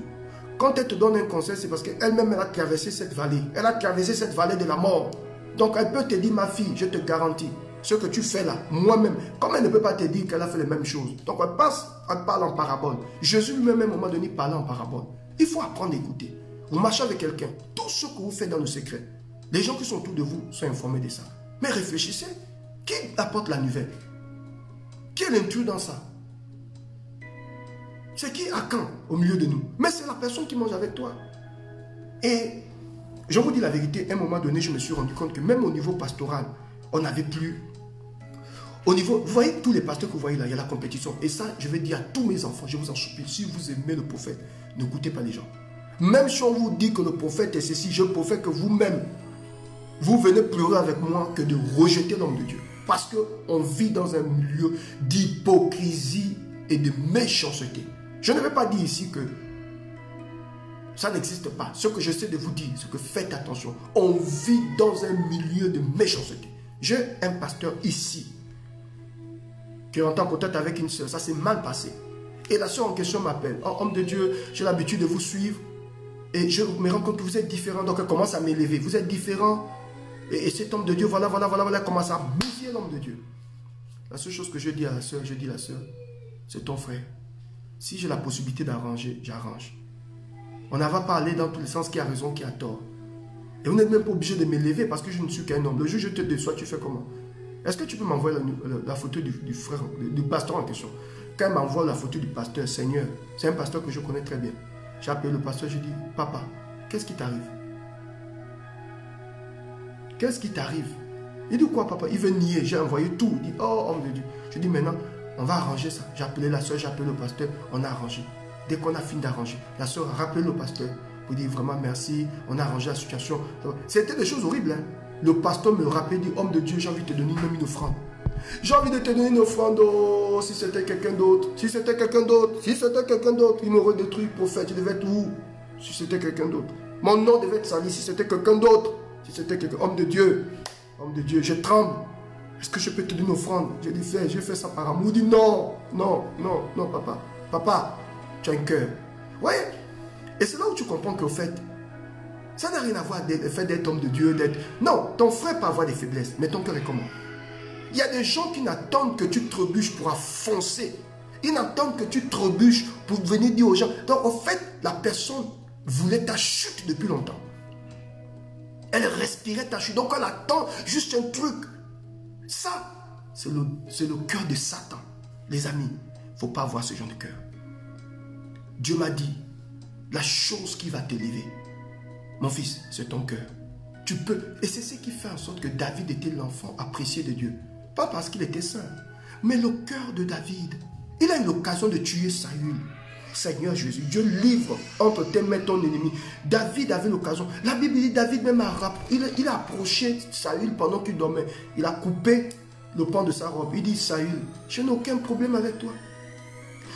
Quand elle te donne un conseil, c'est parce qu'elle-même, elle a traversé cette vallée. Elle a traversé cette vallée de la mort. Donc, elle peut te dire, ma fille, je te garantis, ce que tu fais là, moi-même, comme elle ne peut pas te dire qu'elle a fait les mêmes choses. Donc, elle parle en parabole. Jésus lui-même, à un moment donné, parlait en parabole. Il faut apprendre à écouter. Vous marchez avec quelqu'un, tout ce que vous faites dans le secret, les gens qui sont autour de vous sont informés de ça. Mais réfléchissez, qui apporte la nouvelle? Qui est l'intrus dans ça? C'est qui à quand au milieu de nous? Mais c'est la personne qui mange avec toi. Et je vous dis la vérité, à un moment donné, je me suis rendu compte que même au niveau pastoral, on n'avait plus... Au niveau, vous voyez tous les pasteurs que vous voyez là, il y a la compétition. Et ça, je vais dire à tous mes enfants, je vous en supplie, si vous aimez le prophète, n'écoutez pas les gens. Même si on vous dit que le prophète est ceci, je préfère que vous-même, vous venez pleurer avec moi que de rejeter l'homme de Dieu. Parce qu'on vit dans un milieu d'hypocrisie et de méchanceté. Je ne vais pas dire ici que ça n'existe pas. Ce que je sais de vous dire, c'est que faites attention. On vit dans un milieu de méchanceté. J'ai un pasteur ici qui entend peut-être avec une soeur. Ça s'est mal passé. Et la soeur en question m'appelle. Oh, homme de Dieu, j'ai l'habitude de vous suivre. Et je me rends compte que vous êtes différent. Donc elle commence à m'élever. Vous êtes différent. Et cet homme de Dieu, voilà, commence à bousiller l'homme de Dieu. La seule chose que je dis à la soeur, c'est ton frère. Si j'ai la possibilité d'arranger, j'arrange. On n'a pas parlé dans tous les sens qui a raison, qui a tort. Et vous n'êtes même pas obligé de m'élever parce que je ne suis qu'un homme. Le jour où je te déçois, tu fais comment? Est-ce que tu peux m'envoyer la photo du frère, du pasteur en question? Quand il m'envoie la photo du pasteur, Seigneur, c'est un pasteur que je connais très bien. J'ai appelé le pasteur, je dis, papa, qu'est-ce qui t'arrive? Qu'est-ce qui t'arrive? Il dit quoi, papa? Il veut nier. J'ai envoyé tout. Il dit, oh, homme de Dieu. Je dis, maintenant, on va arranger ça. J'ai appelé la soeur, j'ai appelé le pasteur. On a arrangé. Dès qu'on a fini d'arranger, la soeur a rappelé le pasteur pour dire vraiment merci. On a arrangé la situation. C'était des choses horribles. Hein? Le pasteur me rappelait, dit, homme de Dieu, j'ai envie de te donner même une offrande. J'ai envie de te donner une offrande. Oh, si c'était quelqu'un d'autre. Si c'était quelqu'un d'autre. Si c'était quelqu'un d'autre. Il m'aurait détruit, prophète. Il devait être où? Si c'était quelqu'un d'autre. Mon nom devait être sali si c'était quelqu'un d'autre. Si c'était quelqu'un, homme de Dieu, je tremble. Est-ce que je peux te donner une offrande? J'ai dit, j'ai fait ça par amour. Il dit, non, papa. Papa, tu as un cœur. Oui. Et c'est là où tu comprends qu'au fait, ça n'a rien à voir avec le fait d'être homme de Dieu. Non, ton frère peut avoir des faiblesses, mais ton cœur est comment? Il y a des gens qui n'attendent que tu trébuches pour foncer. Ils n'attendent que tu trébuches pour venir dire aux gens. Donc, au fait, la personne voulait ta chute depuis longtemps. Elle respirait ta chute. Donc, elle attend juste un truc. Ça, c'est le cœur de Satan. Les amis, il ne faut pas avoir ce genre de cœur. Dieu m'a dit, la chose qui va t'élever, mon fils, c'est ton cœur. Tu peux. Et c'est ce qui fait en sorte que David était l'enfant apprécié de Dieu. Pas parce qu'il était saint, mais le cœur de David. Il a eu l'occasion de tuer Saül. Seigneur Jésus, Dieu livre entre tes mains ton ennemi. David avait l'occasion. La Bible dit, David même il a approché Saül pendant qu'il dormait. Il a coupé le pan de sa robe. Il dit, Saül, je n'ai aucun problème avec toi.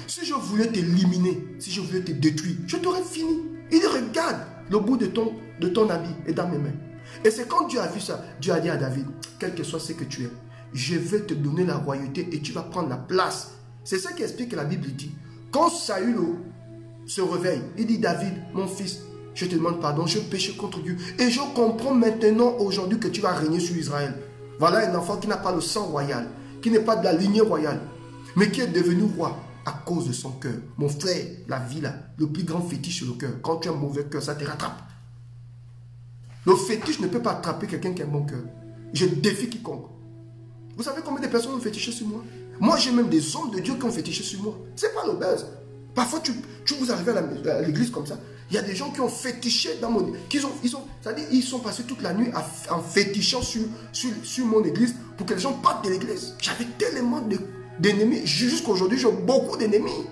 Si je voulais t'éliminer, si je voulais te détruire, je t'aurais fini. Il dit, regarde, le bout de ton habit est dans mes mains. Et c'est quand Dieu a vu ça, Dieu a dit à David, quel que soit ce que tu es, je vais te donner la royauté et tu vas prendre la place. C'est ça qui explique que la Bible dit. Quand Saül se réveille, il dit, David, mon fils, je te demande pardon, je péché contre Dieu. Et je comprends maintenant, aujourd'hui, que tu vas régner sur Israël. Voilà un enfant qui n'a pas le sang royal, qui n'est pas de la lignée royale, mais qui est devenu roi à cause de son cœur. Mon frère, la vie là, le plus grand fétiche sur le cœur. Quand tu as un mauvais cœur, ça te rattrape. Le fétiche ne peut pas attraper quelqu'un qui a un bon cœur. Je défie quiconque. Vous savez combien de personnes ont fétiché sur moi? Moi, j'ai même des hommes de Dieu qui ont fétiché sur moi. C'est pas le buzz. Parfois, tu vous arrivez à l'église comme ça. Il y a des gens qui ont fétiché dans mon église. C'est-à-dire, ils sont passés toute la nuit en fétichant sur mon église pour que les gens partent de l'église. J'avais tellement d'ennemis. Jusqu'à aujourd'hui, j'ai beaucoup d'ennemis.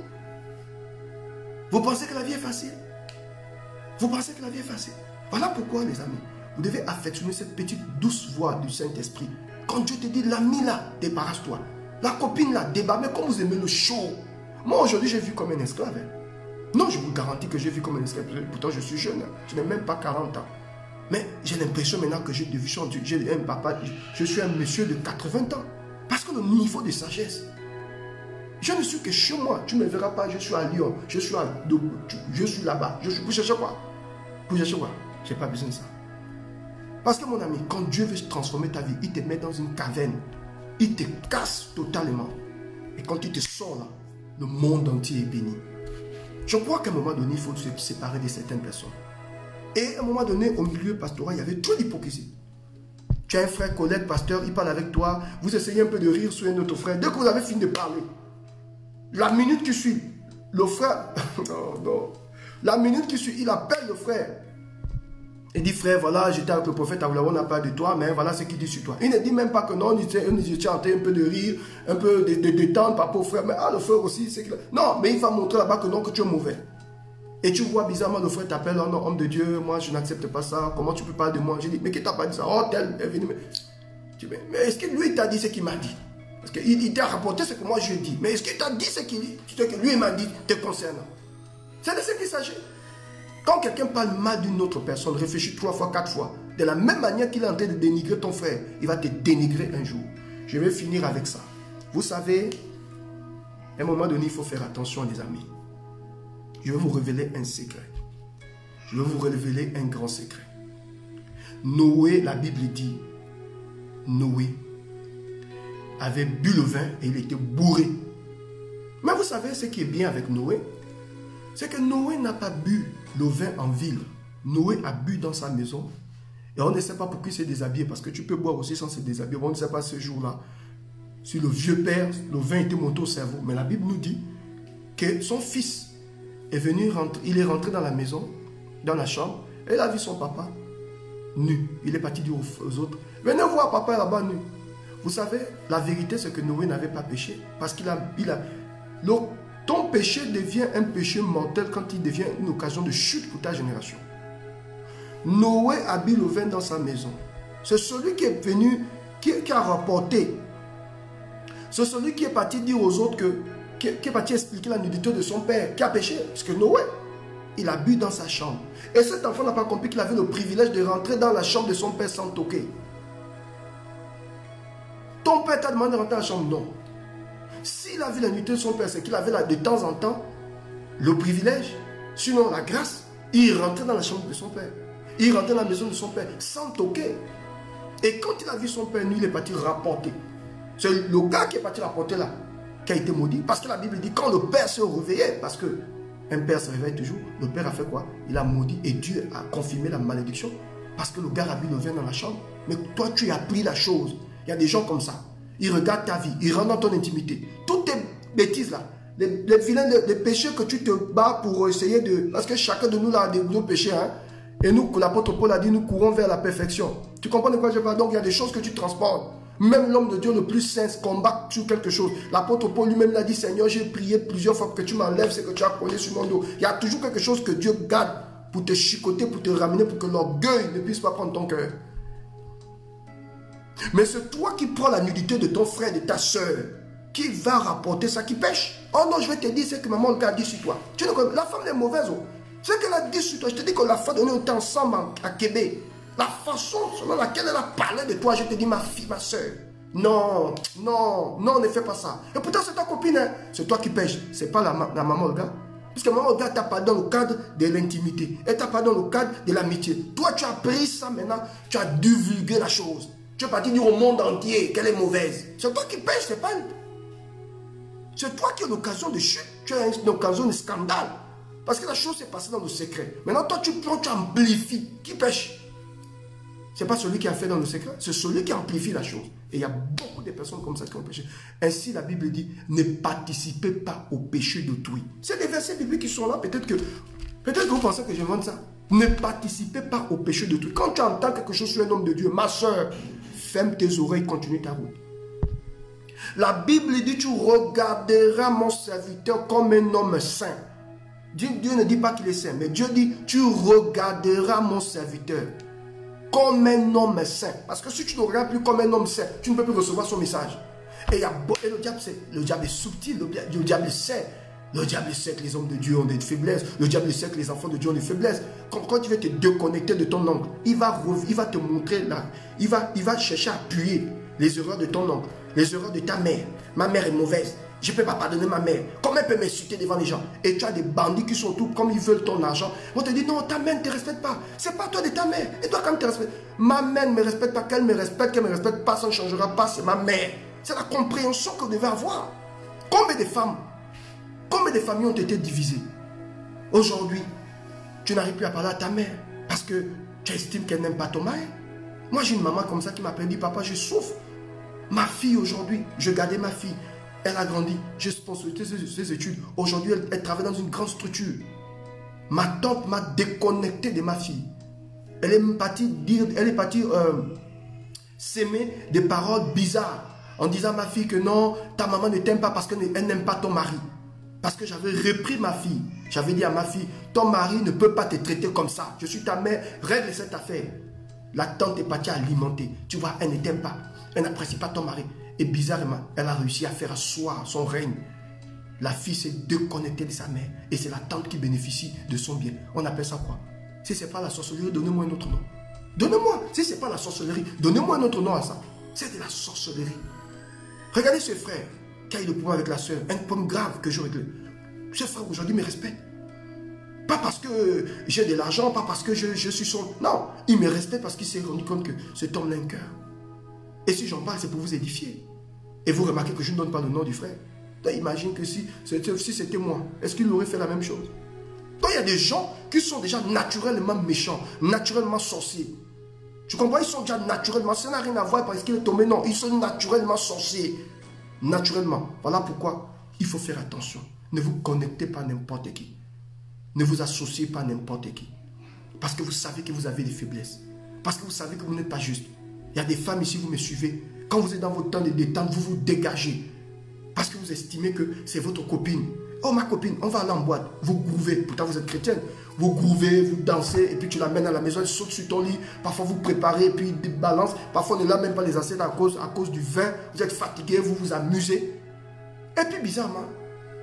Vous pensez que la vie est facile? Vous pensez que la vie est facile? Voilà pourquoi, les amis, vous devez affectionner cette petite douce voix du Saint-Esprit. Quand Dieu te dit, l'ami là, débarrasse-toi. La copine là, débat. Mais comme vous aimez le show. Moi, aujourd'hui, j'ai vu comme un esclave. Hein. Non, je vous garantis que j'ai vu comme un esclave. Pourtant, je suis jeune. Hein. Je n'ai même pas 40 ans. Mais j'ai l'impression maintenant que j'ai un papa. Je suis un monsieur de 80 ans. Parce que le niveau de sagesse. Je ne suis que chez moi. Tu ne me verras pas. Je suis à Lyon. Je suis là-bas. Vous cherchez quoi? Vous cherchez quoi? Je n'ai pas besoin de ça. Parce que mon ami, quand Dieu veut transformer ta vie, il te met dans une caverne. Il te casse totalement. Et quand il te sort là, le monde entier est béni. Je crois qu'à un moment donné, il faut se séparer de certaines personnes. Et à un moment donné, au milieu pastoral, il y avait trop d'hypocrisie. Tu as un frère, collègue, pasteur, il parle avec toi. Vous essayez un peu de rire sur un autre frère. Dès que vous avez fini de parler, la minute qui suit, le frère, non. La minute qui suit, il appelle le frère. Il dit, frère, voilà, j'étais avec le prophète, on n'a pas de toi, mais voilà ce qu'il dit sur toi. Il ne dit même pas que non, il était en train un peu de rire, un peu de détendre par rapport au frère. Mais le frère aussi, c'est que... Non, mais il va montrer là-bas que non, que tu es mauvais. Et tu vois bizarrement, le frère t'appelle, oh non, homme de Dieu, moi je n'accepte pas ça, comment tu peux parler de moi? J'ai dit, mais qui t'a pas dit ça? Oh, tel est venu. Mais est-ce que lui t'a dit ce qu'il m'a dit? Parce qu'il t'a rapporté ce que moi je dis. Mais est-ce qu'il t'a dit ce que lui m'a dit te concernant? C'est de ce qu'il s'agit. Quand quelqu'un parle mal d'une autre personne, réfléchis 3 fois, 4 fois. De la même manière qu'il est en train de dénigrer ton frère, il va te dénigrer un jour. Je vais finir avec ça. Vous savez, à un moment donné, il faut faire attention, les amis. Je vais vous révéler un secret. Je vais vous révéler un grand secret. Noé, la Bible dit, Noé avait bu le vin et il était bourré. Mais vous savez ce qui est bien avec Noé? C'est que Noé n'a pas bu le vin en ville. Noé a bu dans sa maison. Et on ne sait pas pourquoi il s'est déshabillé. Parce que tu peux boire aussi sans se déshabiller. On ne sait pas ce jour-là. Si le vieux père, le vin était monté au cerveau. Mais la Bible nous dit que son fils est venu rentrer. Il est rentré dans la maison, dans la chambre. Et il a vu son papa nu. Il est parti dire aux autres, venez voir papa là-bas nu. Vous savez, la vérité c'est que Noé n'avait pas péché. Parce qu'il ton péché devient un péché mortel quand il devient une occasion de chute pour ta génération. Noé a bu le vin dans sa maison. C'est celui qui est venu, qui a rapporté. C'est celui qui est parti dire aux autres qui est parti expliquer la nudité de son père, qui a péché. Parce que Noé, il a bu dans sa chambre. Et cet enfant n'a pas compris qu'il avait le privilège de rentrer dans la chambre de son père sans toquer. Ton père t'a demandé de rentrer dans la chambre? Non. S'il a vu la nudité de son père, c'est qu'il avait là, de temps en temps le privilège, sinon la grâce, il rentrait dans la chambre de son père. Il rentrait dans la maison de son père sans toquer. Et quand il a vu son père nu, il est parti rapporter. C'est le gars qui est parti rapporter là, qui a été maudit. Parce que la Bible dit, quand le père se réveillait, parce que un père se réveille toujours, le père a fait quoi? Il a maudit et Dieu a confirmé la malédiction. Parce que le gars a bu le vin dans la chambre. Mais toi, tu as appris la chose. Il y a des gens comme ça. Ils regardent ta vie, ils rentrent dans ton intimité. Toutes tes bêtises là, les vilains, les péchés que tu te bats pour essayer de... Parce que chacun de nous là a des gros péchés. Hein? Et nous, l'apôtre Paul a dit, nous courons vers la perfection. Tu comprends de quoi je parle? Donc il y a des choses que tu transportes. Même l'homme de Dieu le plus saint combat sur quelque chose. L'apôtre Paul lui-même l'a dit, Seigneur, j'ai prié plusieurs fois que tu m'enlèves ce que tu as collé sur mon dos. Il y a toujours quelque chose que Dieu garde pour te chicoter, pour te ramener, pour que l'orgueil ne puisse pas prendre ton cœur. Mais c'est toi qui prends la nudité de ton frère, de ta soeur, qui va rapporter ça, qui pêche. Oh non, je vais te dire ce que maman a dit sur toi. Tu sais que la femme est mauvaise. Oh. Ce qu'elle a dit sur toi, je te dis que la femme, on était ensemble à Québec. La façon selon laquelle elle a parlé de toi, je te dis ma fille, ma soeur. Non, non, non, ne fais pas ça. Et pourtant c'est ta copine, hein. C'est toi qui pêches. C'est pas la maman Olga. Parce que maman Olga t'a pas dans le cadre de l'intimité. Elle t'a pas dans le cadre de l'amitié. Toi tu as pris ça maintenant, tu as divulgué la chose. Tu es parti dire au monde entier qu'elle est mauvaise. C'est toi qui pêches, c'est pas elle. C'est toi qui as l'occasion de chute. Tu as une occasion de scandale. Parce que la chose s'est passée dans le secret. Maintenant, toi, tu prends, tu amplifies. Qui pêche? Ce n'est pas celui qui a fait dans le secret. C'est celui qui amplifie la chose. Et il y a beaucoup de personnes comme ça qui ont péché. Ainsi, la Bible dit, ne participez pas au péché d'autrui. C'est des versets bibliques qui sont là. Peut-être que vous pensez que je vends ça. Ne participez pas au péché d'autrui. Quand tu entends quelque chose sur un homme de Dieu, ma soeur, ferme tes oreilles, continue ta route. La Bible dit, tu regarderas mon serviteur comme un homme saint. Dieu ne dit pas qu'il est saint, mais Dieu dit, tu regarderas mon serviteur comme un homme saint. Parce que si tu ne regardes plus comme un homme saint, tu ne peux plus recevoir son message. Et le diable est subtil, le diable sait. Le diable sait que les hommes de Dieu ont des faiblesses. Le diable sait que les enfants de Dieu ont des faiblesses. Quand tu veux te déconnecter de ton oncle, il va te montrer là. Il va chercher à appuyer les erreurs de ton oncle, les erreurs de ta mère. Ma mère est mauvaise. Je ne peux pas pardonner ma mère. Comment elle peut m'insulter devant les gens? Et tu as des bandits qui sont tout comme ils veulent ton argent. On te dit non, ta mère ne te respecte pas. C'est pas toi de ta mère. Et toi, quand tu te respectes, ma mère ne me respecte pas, qu'elle me respecte pas, ça ne changera pas, c'est ma mère. C'est la compréhension que vous devez avoir. Combien de familles ont été divisées? Aujourd'hui, tu n'arrives plus à parler à ta mère parce que tu estimes qu'elle n'aime pas ton mari. Moi, j'ai une maman comme ça qui m'appelle, dit papa, je souffre. Ma fille aujourd'hui, je gardais ma fille. Elle a grandi, j'ai sponsorisé ses études. Aujourd'hui, elle travaille dans une grande structure. Ma tante m'a déconnecté de ma fille. Elle est partie s'aimer des paroles bizarres en disant à ma fille que non, ta maman ne t'aime pas parce qu'elle n'aime pas ton mari. Parce que j'avais repris ma fille. J'avais dit à ma fille, ton mari ne peut pas te traiter comme ça. Je suis ta mère, règle cette affaire. La tante est partie alimenter. Tu vois, elle ne t'aime pas. Elle n'apprécie pas ton mari. Et bizarrement, elle a réussi à faire asseoir son règne. La fille s'est déconnectée de sa mère. Et c'est la tante qui bénéficie de son bien. On appelle ça quoi? Si ce n'est pas la sorcellerie, donnez-moi un autre nom. Donnez-moi. Si ce n'est pas la sorcellerie, donnez-moi un autre nom à ça. C'est de la sorcellerie. Regardez ce frère qui a eu le problème avec la soeur. Un problème grave que je réglé. Ce frère aujourd'hui me respecte. Pas parce que j'ai de l'argent, pas parce que je suis son... Non, il me respecte parce qu'il s'est rendu compte que cet homme a un cœur. Et si j'en parle, c'est pour vous édifier. Et vous remarquez que je ne donne pas le nom du frère. Donc, imagine que si c'était moi, est-ce qu'il aurait fait la même chose? Donc il y a des gens qui sont déjà naturellement méchants, naturellement sorciers. Tu comprends? Ils sont déjà naturellement, ça n'a rien à voir parce qu'il est tombé, non. Ils sont naturellement sorciers. Naturellement. Voilà pourquoi il faut faire attention. Ne vous connectez pas à n'importe qui. Ne vous associez pas à n'importe qui. Parce que vous savez que vous avez des faiblesses. Parce que vous savez que vous n'êtes pas juste. Il y a des femmes ici, vous me suivez. Quand vous êtes dans votre temps de détente, vous vous dégagez. Parce que vous estimez que c'est votre copine. Oh, ma copine, on va aller en boîte. Vous grouvez. Pourtant, vous êtes chrétienne. Vous grouvez, vous dansez, et puis tu l'amènes à la maison, elle saute sur ton lit. Parfois, vous préparez, et puis il balance. Parfois, on ne l'a même pas les assiettes à cause du vin. Vous êtes fatigué, vous vous amusez. Et puis, bizarrement,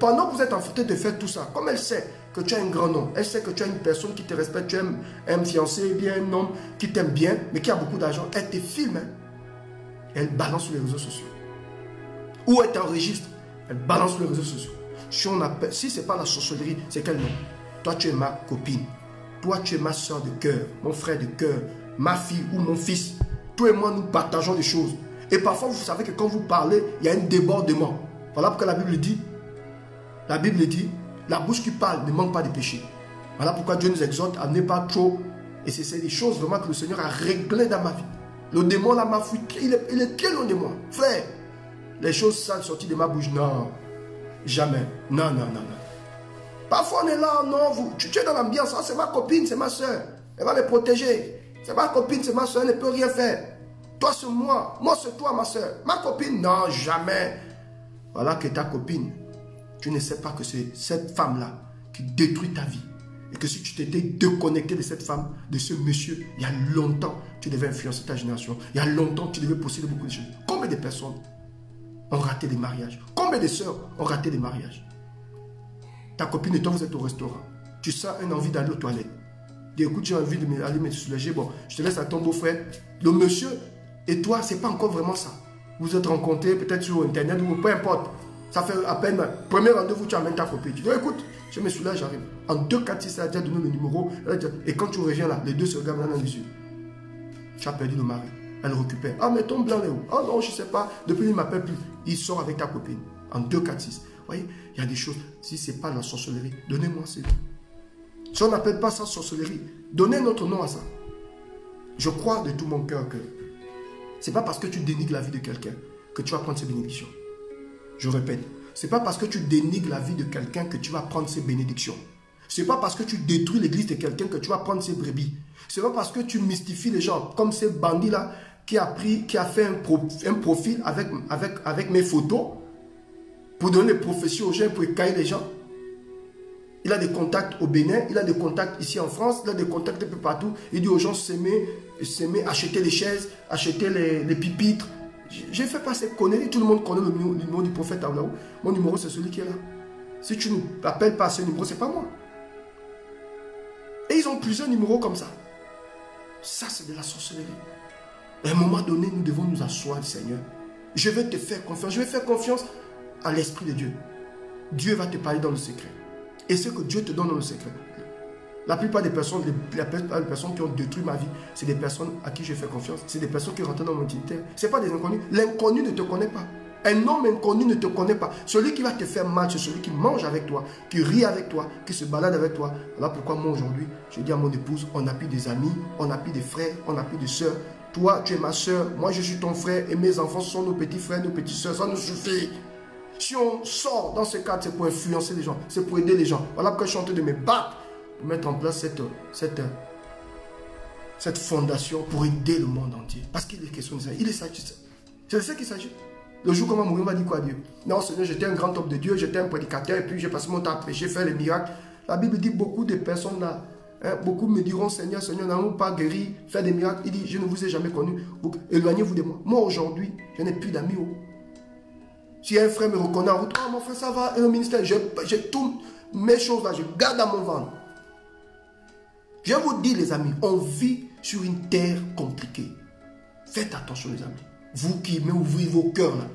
pendant que vous êtes en train de faire tout ça, comme elle sait que tu as un grand nom, elle sait que tu as une personne qui te respecte, tu aimes un fiancé, bien un homme qui t'aime bien, mais qui a beaucoup d'argent, elle te filme. Hein. Elle balance sur les réseaux sociaux. Ou elle t'enregistre, elle balance sur les réseaux sociaux. Si ce n'est pas la sorcellerie, c'est quel nom? Toi, tu es ma copine. Toi, tu es ma soeur de cœur, mon frère de cœur, ma fille ou mon fils. Toi et moi, nous partageons des choses. Et parfois, vous savez que quand vous parlez, il y a un débordement. Voilà pourquoi la Bible dit, la bouche qui parle ne manque pas de péché. Voilà pourquoi Dieu nous exhorte à ne pas trop. Et c'est des choses vraiment que le Seigneur a réglées dans ma vie. Le démon là m'a fui. Il est très loin de moi. Frère, les choses sales sorties de ma bouche, non. Jamais. Non, non, non, non. Parfois on est là, non, tu es dans l'ambiance. Ah, c'est ma copine, c'est ma soeur. Elle va me protéger. C'est ma copine, c'est ma soeur, elle ne peut rien faire. Toi, c'est moi. Moi, c'est toi, ma soeur. Ma copine, non, jamais. Voilà que ta copine, tu ne sais pas que c'est cette femme-là qui détruit ta vie. Et que si tu t'étais déconnecté de cette femme, de ce monsieur, il y a longtemps, tu devais influencer ta génération. Il y a longtemps, tu devais posséder beaucoup de choses. Combien de personnes ont raté des mariages? Combien de sœurs ont raté des mariages? Ta copine et toi, vous êtes au restaurant. Tu sens une envie d'aller aux toilettes. Dis, écoute, j'ai envie d'aller me soulager. Bon, je te laisse à ton beau-frère. Le monsieur et toi, ce n'est pas encore vraiment ça. Vous êtes rencontrés peut-être sur Internet ou peu importe. Ça fait à peine, premier rendez-vous, tu amènes ta copine. Tu dis, écoute, je me soulage, j'arrive. En 2, 4, 6, elle a déjà donné le numéro. Et quand tu reviens là, les deux se regardent dans les yeux. Tu as perdu le mari. Elle récupère. Ah, mais ton blanc est où? Ah non, je ne sais pas. Depuis, il ne m'appelle plus. Il sort avec ta copine. En 2, 4, 6. Vous voyez, il y a des choses. Si ce n'est pas la sorcellerie, donnez-moi ces noms. Si on n'appelle pas ça sorcellerie, donnez notre nom à ça. Je crois de tout mon cœur que ce n'est pas parce que tu dénigres la vie de quelqu'un que tu vas prendre ses bénédictions. Je répète, ce n'est pas parce que tu dénigres la vie de quelqu'un que tu vas prendre ses bénédictions. Ce n'est pas parce que tu détruis l'église de quelqu'un que tu vas prendre ses brebis. Ce n'est pas parce que tu mystifies les gens comme ces bandits-là qui a fait un profil avec mes photos pour donner des prophéties aux gens, pour écailler les gens. Il a des contacts au Bénin, il a des contacts ici en France, il a des contacts un peu partout. Il dit aux gens s'aimer, acheter les chaises, acheter les pupitres. J'ai fait passer conneries, tout le monde connaît le numéro du prophète Aoulaou. Mon numéro, c'est celui qui est là. Si tu ne m'appelles pas à ce numéro, ce n'est pas moi. Et ils ont plusieurs numéros comme ça. Ça, c'est de la sorcellerie. À un moment donné, nous devons nous asseoir, Seigneur. Je vais te faire confiance. Je vais faire confiance à l'Esprit de Dieu. Dieu va te parler dans le secret. Et ce que Dieu te donne dans le secret. La plupart des personnes, qui ont détruit ma vie, c'est des personnes à qui je fais confiance. C'est des personnes qui rentrent dans mon intimité. Ce n'est pas des inconnus. L'inconnu ne te connaît pas. Un homme inconnu ne te connaît pas. Celui qui va te faire mal, c'est celui qui mange avec toi, qui rit avec toi, qui se balade avec toi. Voilà pourquoi moi aujourd'hui, je dis à mon épouse, on n'a plus des amis, on n'a plus des frères, on n'a plus de sœurs. Toi, tu es ma sœur, moi je suis ton frère et mes enfants sont nos petits frères, nos petites sœurs. Ça nous suffit. Si on sort dans ce cadre, c'est pour influencer les gens, c'est pour aider les gens. Voilà pourquoi je suis en train de me battre pour mettre en place cette fondation pour aider le monde entier. Parce qu'il est question de ça. Il est sagesse. C'est de ça qu'il s'agit. Le jour comment mourir, on va dire quoi à Dieu? Non, Seigneur, j'étais un grand homme de Dieu, j'étais un prédicateur et puis j'ai passé mon temps à prêcher, faire les miracles. La Bible dit beaucoup de personnes là, beaucoup me diront, Seigneur, Seigneur, n'avons pas guéri, faire des miracles. Il dit, je ne vous ai jamais connu. Éloignez-vous de moi. Moi aujourd'hui, je n'ai plus d'amis. Si un frère me reconnaît en route, oh mon frère, ça va, et au ministère, j'ai toutes mes choses là, je garde dans mon ventre. Je vous dis, les amis, on vit sur une terre compliquée. Faites attention, les amis. Vous qui ouvrez vos cœurs là.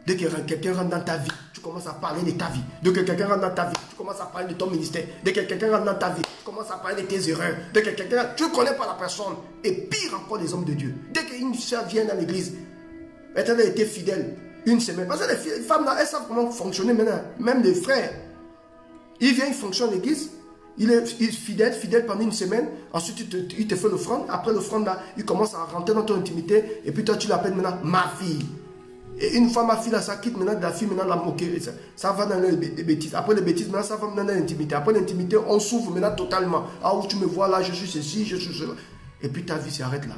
Dès que quelqu'un rentre dans ta vie, tu commences à parler de ta vie. Dès que quelqu'un rentre dans ta vie, tu commences à parler de ton ministère. Dès que quelqu'un rentre dans ta vie, tu commences à parler de tes erreurs. Dès que quelqu'un, tu ne connais pas la personne. Et pire encore, les hommes de Dieu. Dès qu'une soeur vient dans l'église, elle a été fidèle une semaine. Parce que les femmes là, elles savent comment fonctionner maintenant. Même les frères. Il vient, il fonctionne à l'église. Il est fidèle pendant une semaine. Ensuite, il te fait l'offrande. Après l'offrande, là, il commence à rentrer dans ton intimité. Et puis toi, tu l'appelles maintenant ma fille. Et une fois ma fille, là, ça quitte maintenant de la fille, maintenant la moquerie. Ça va dans les bêtises. Après les bêtises, maintenant, ça va maintenant dans l'intimité. Après l'intimité, on s'ouvre maintenant totalement. Ah, où tu me vois là, je suis ceci, je suis cela. Et puis ta vie s'arrête là.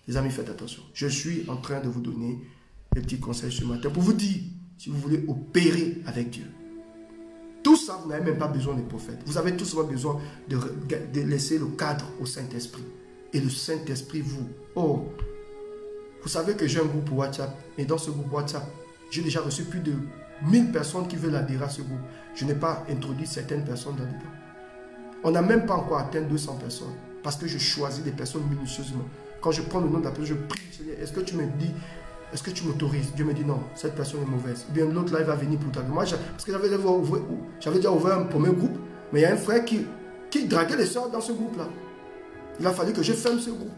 Les amis, faites attention. Je suis en train de vous donner des petits conseils ce matin pour vous dire, si vous voulez opérer avec Dieu. Tout ça, vous n'avez même pas besoin des prophètes. Vous avez tout simplement besoin de laisser le cadre au Saint-Esprit. Et le Saint-Esprit vous savez que j'ai un groupe WhatsApp. Et dans ce groupe WhatsApp, j'ai déjà reçu plus de 1000 personnes qui veulent adhérer à ce groupe. Je n'ai pas introduit certaines personnes dans le groupe. On n'a même pas encore atteint 200 personnes. Parce que je choisis des personnes minutieusement. Quand je prends le nom de la personne, je prie, Seigneur, est-ce que tu me dis, est-ce que tu m'autorises? Dieu me dit non, cette personne est mauvaise. Ou bien l'autre là, il va venir pour toi. Moi, parce que j'avais déjà ouvert un premier groupe, mais il y a un frère qui draguait les soeurs dans ce groupe-là. Il a fallu que je ferme ce groupe.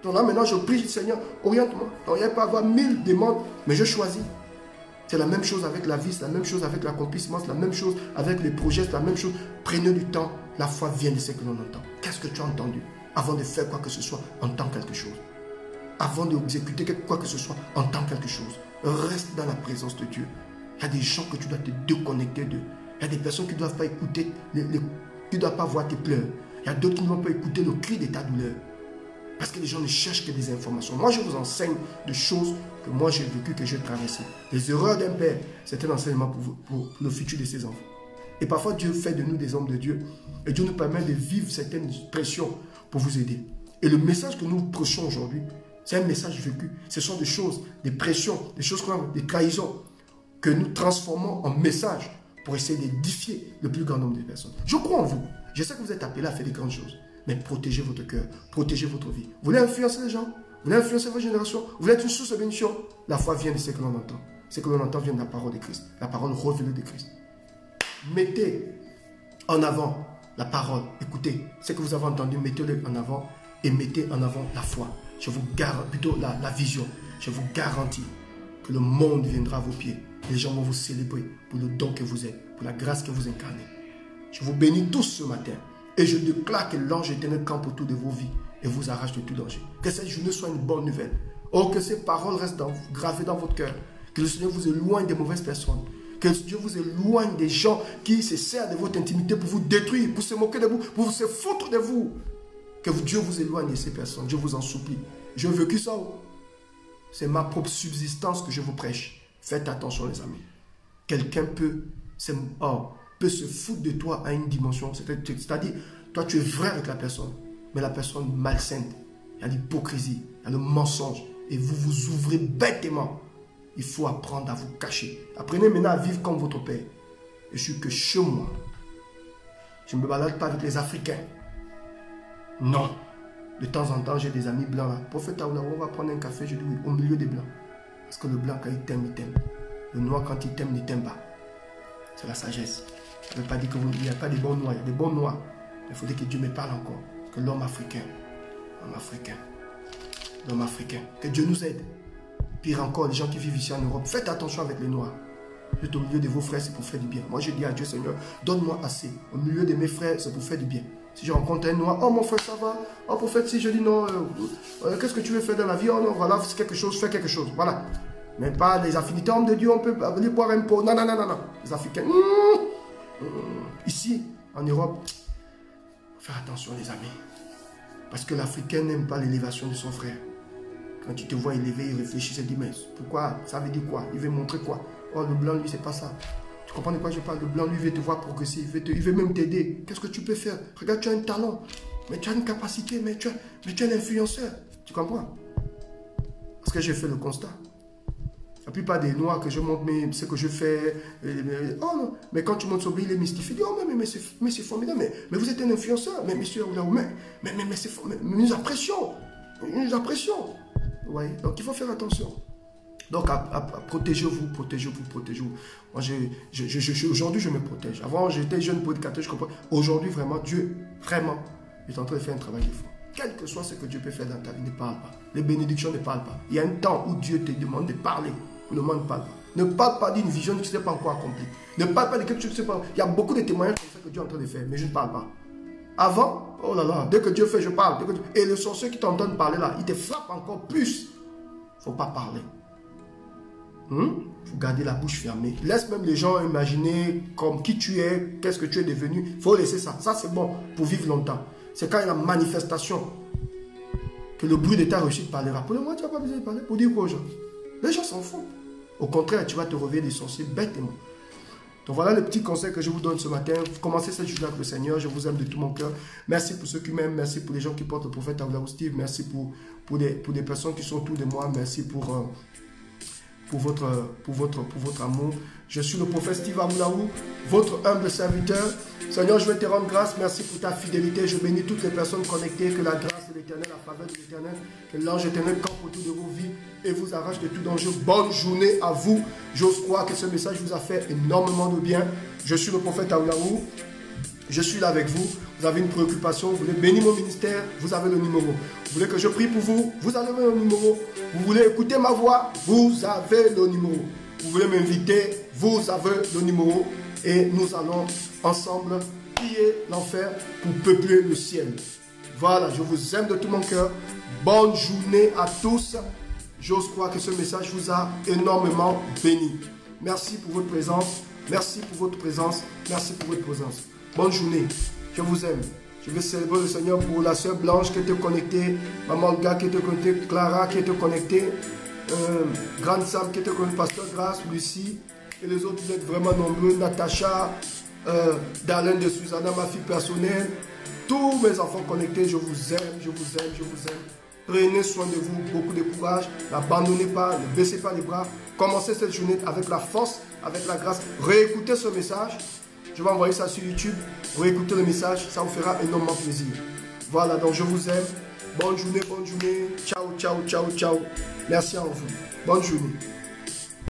Donc là, maintenant, je prie, Seigneur, oriente-moi. Donc il n'y a pas avoir 1000 demandes, mais je choisis. C'est la même chose avec la vie, c'est la même chose avec l'accomplissement, c'est la même chose avec les projets, c'est la même chose. Prenez du temps. La foi vient de ce que l'on entend. Qu'est-ce que tu as entendu? Avant de faire quoi que ce soit, entends quelque chose. Avant d'exécuter quoi que ce soit, entends quelque chose. Reste dans la présence de Dieu. Il y a des gens que tu dois te déconnecter d'eux. Il y a des personnes qui ne doivent pas écouter, qui ne doivent pas voir tes pleurs. Il y a d'autres qui ne doivent pas écouter le cri de ta douleur. Parce que les gens ne cherchent que des informations. Moi, je vous enseigne des choses que moi j'ai vécues, que j'ai traversées. Les erreurs d'un père, c'est un enseignement pour le futur de ses enfants. Et parfois, Dieu fait de nous des hommes de Dieu. Et Dieu nous permet de vivre certaines pressions pour vous aider. Et le message que nous prêchons aujourd'hui, c'est un message vécu. Ce sont des choses, des pressions, des choses comme des trahisons que nous transformons en message pour essayer d'édifier le plus grand nombre de personnes. Je crois en vous. Je sais que vous êtes appelés à faire des grandes choses. Mais protégez votre cœur, protégez votre vie. Vous voulez influencer les gens? Vous voulez influencer votre génération? Vous voulez être une source de bénédiction? La foi vient de ce que l'on entend. Ce que l'on entend vient de la parole de Christ. La parole révélée de Christ. Mettez en avant la parole. Écoutez, ce que vous avez entendu, mettez-le en avant et mettez en avant la foi. Je vous garantis, plutôt la vision. Je vous garantis que le monde viendra à vos pieds. Les gens vont vous célébrer pour le don que vous êtes, pour la grâce que vous incarnez. Je vous bénis tous ce matin. Et je déclare que l'ange éternel campe autour de vos vies et vous arrache de tout danger. Que cette journée soit une bonne nouvelle. Oh, que ces paroles restent gravées dans votre cœur. Que le Seigneur vous éloigne des mauvaises personnes. Que Dieu vous éloigne des gens qui se servent de votre intimité pour vous détruire, pour se moquer de vous, pour se foutre de vous. Que Dieu vous éloigne de ces personnes. Je vous en supplie. J'ai vécu ça. C'est ma propre subsistance que je vous prêche. Faites attention les amis. Quelqu'un peut se foutre de toi à une dimension. C'est-à-dire, toi tu es vrai avec la personne, mais la personne malsaine. Il y a l'hypocrisie, il y a le mensonge. Et vous vous ouvrez bêtement. Il faut apprendre à vous cacher. Apprenez maintenant à vivre comme votre père. Je suis que chez moi. Je ne me balade pas avec les Africains. Non. De temps en temps, j'ai des amis blancs là. Prophète Aoula, on va prendre un café, je dis oui, au milieu des blancs. Parce que le blanc, quand il t'aime, il t'aime. Le noir, quand il t'aime, ne t'aime pas. C'est la sagesse. Ça ne veut pas dire qu'il n'y a pas de bons noirs, il y a des bons noirs. Il faudrait que Dieu me parle encore. Que l'homme africain, que Dieu nous aide. Pire encore, les gens qui vivent ici en Europe, faites attention avec les noirs. Vous êtes au milieu de vos frères, c'est pour faire du bien. Moi, je dis à Dieu, Seigneur, donne-moi assez. Au milieu de mes frères, c'est pour faire du bien. Si je rencontre un noir, oh mon frère, ça va. Oh prophète, si je dis non, qu'est-ce que tu veux faire dans la vie? Oh non, voilà, c'est quelque chose, fais quelque chose. Voilà. Mais pas les affinités, hommes de Dieu, on peut aller boire un pot. Non, non, non, non, non. Les Africains. Ici, en Europe, faire attention les amis. Parce que l'Africain n'aime pas l'élévation de son frère. Quand tu te vois élevé, il réfléchit, il se dit, mais pourquoi? Ça veut dire quoi? Il veut montrer quoi? Oh, le blanc, lui, c'est pas ça. Tu comprends de quoi je parle? Le blanc, lui, veut te voir progresser. Il veut même t'aider. Qu'est-ce que tu peux faire? Regarde, tu as un talent. Mais tu as une capacité. Mais tu es un influenceur. Tu comprends? Parce que j'ai fait le constat. La plupart des noirs que je montre, mais ce que je fais. Oh non. Mais quand tu montes sur lui, il est mystifié. Il dit, oh, mais c'est formidable. Mais vous êtes un influenceur. Mais monsieur, mais nous apprécions. Nous apprécions. Ouais. Donc, il faut faire attention. Donc, protégez-vous. Moi, aujourd'hui, je me protège. Avant, j'étais jeune prédicateur, je comprends. Aujourd'hui, vraiment, Dieu, vraiment, est en train de faire un travail de fou. Quel que soit ce que Dieu peut faire dans ta vie, ne parle pas. Les bénédictions ne parlent pas. Il y a un temps où Dieu te demande de parler. Le monde ne parle pas. Ne parle pas d'une vision qui ne s'est pas encore accomplie. Ne parle pas de quelque chose qui ne s'est pas. Il y a beaucoup de témoignages comme ça que Dieu est en train de faire, mais je ne parle pas. Avant, oh là là, dès que Dieu fait, je parle. Et le sorcier qui t'entend parler là, il te frappe encore plus. Il ne faut pas parler. Il faut garder la bouche fermée. Laisse même les gens imaginer comme qui tu es, qu'est-ce que tu es devenu. Il faut laisser ça. Ça, c'est bon pour vivre longtemps. C'est quand il y a la manifestation que le bruit de ta réussite parlera. Pour le moment, tu n'as pas besoin de parler. Pour dire quoi aux gens? Les gens s'en foutent. Au contraire, tu vas te réveiller des sorciers bêtement. Donc voilà le petit conseil que je vous donne ce matin. Vous commencez cette journée avec le Seigneur. Je vous aime de tout mon cœur. Merci pour ceux qui m'aiment. Merci pour les gens qui portent le prophète Aoula Steve. Merci pour des personnes qui sont autour de moi. Merci pour votre amour. Je suis le prophète Steve Amoulaou, votre humble serviteur. Seigneur, je vais te rendre grâce. Merci pour ta fidélité. Je bénis toutes les personnes connectées. Que la grâce de l'Éternel, la faveur de l'Éternel, que l'ange éternel campe autour de vos vies et vous arrache de tout danger. Bonne journée à vous. J'ose croire que ce message vous a fait énormément de bien. Je suis le prophète Aoulaou. Je suis là avec vous. Vous avez une préoccupation, vous voulez bénir mon ministère, vous avez le numéro. Vous voulez que je prie pour vous, vous avez le numéro. Vous voulez écouter ma voix, vous avez le numéro. Vous voulez m'inviter, vous avez le numéro. Et nous allons ensemble piller l'enfer pour peupler le ciel. Voilà, je vous aime de tout mon cœur. Bonne journée à tous. J'ose croire que ce message vous a énormément béni. Merci pour votre présence. Merci pour votre présence. Merci pour votre présence. Bonne journée. Je vous aime. Je vais célébrer le Seigneur pour la sœur Blanche qui était connectée, Maman Olga qui était connectée, Clara qui était connectée, Grande Sam qui était connectée, Pasteur Grâce, Lucie, et les autres, vous êtes vraiment nombreux, Natacha, Darlene de Susanna, ma fille personnelle, tous mes enfants connectés, je vous aime, je vous aime, je vous aime. Prenez soin de vous, beaucoup de courage, n'abandonnez pas, ne baissez pas les bras, commencez cette journée avec la force, avec la grâce, réécoutez ce message. Je vais envoyer ça sur YouTube. Vous écoutez le message, ça vous fera énormément plaisir. Voilà, donc je vous aime. Bonne journée, bonne journée. Ciao, ciao, ciao, ciao. Merci à vous. Bonne journée.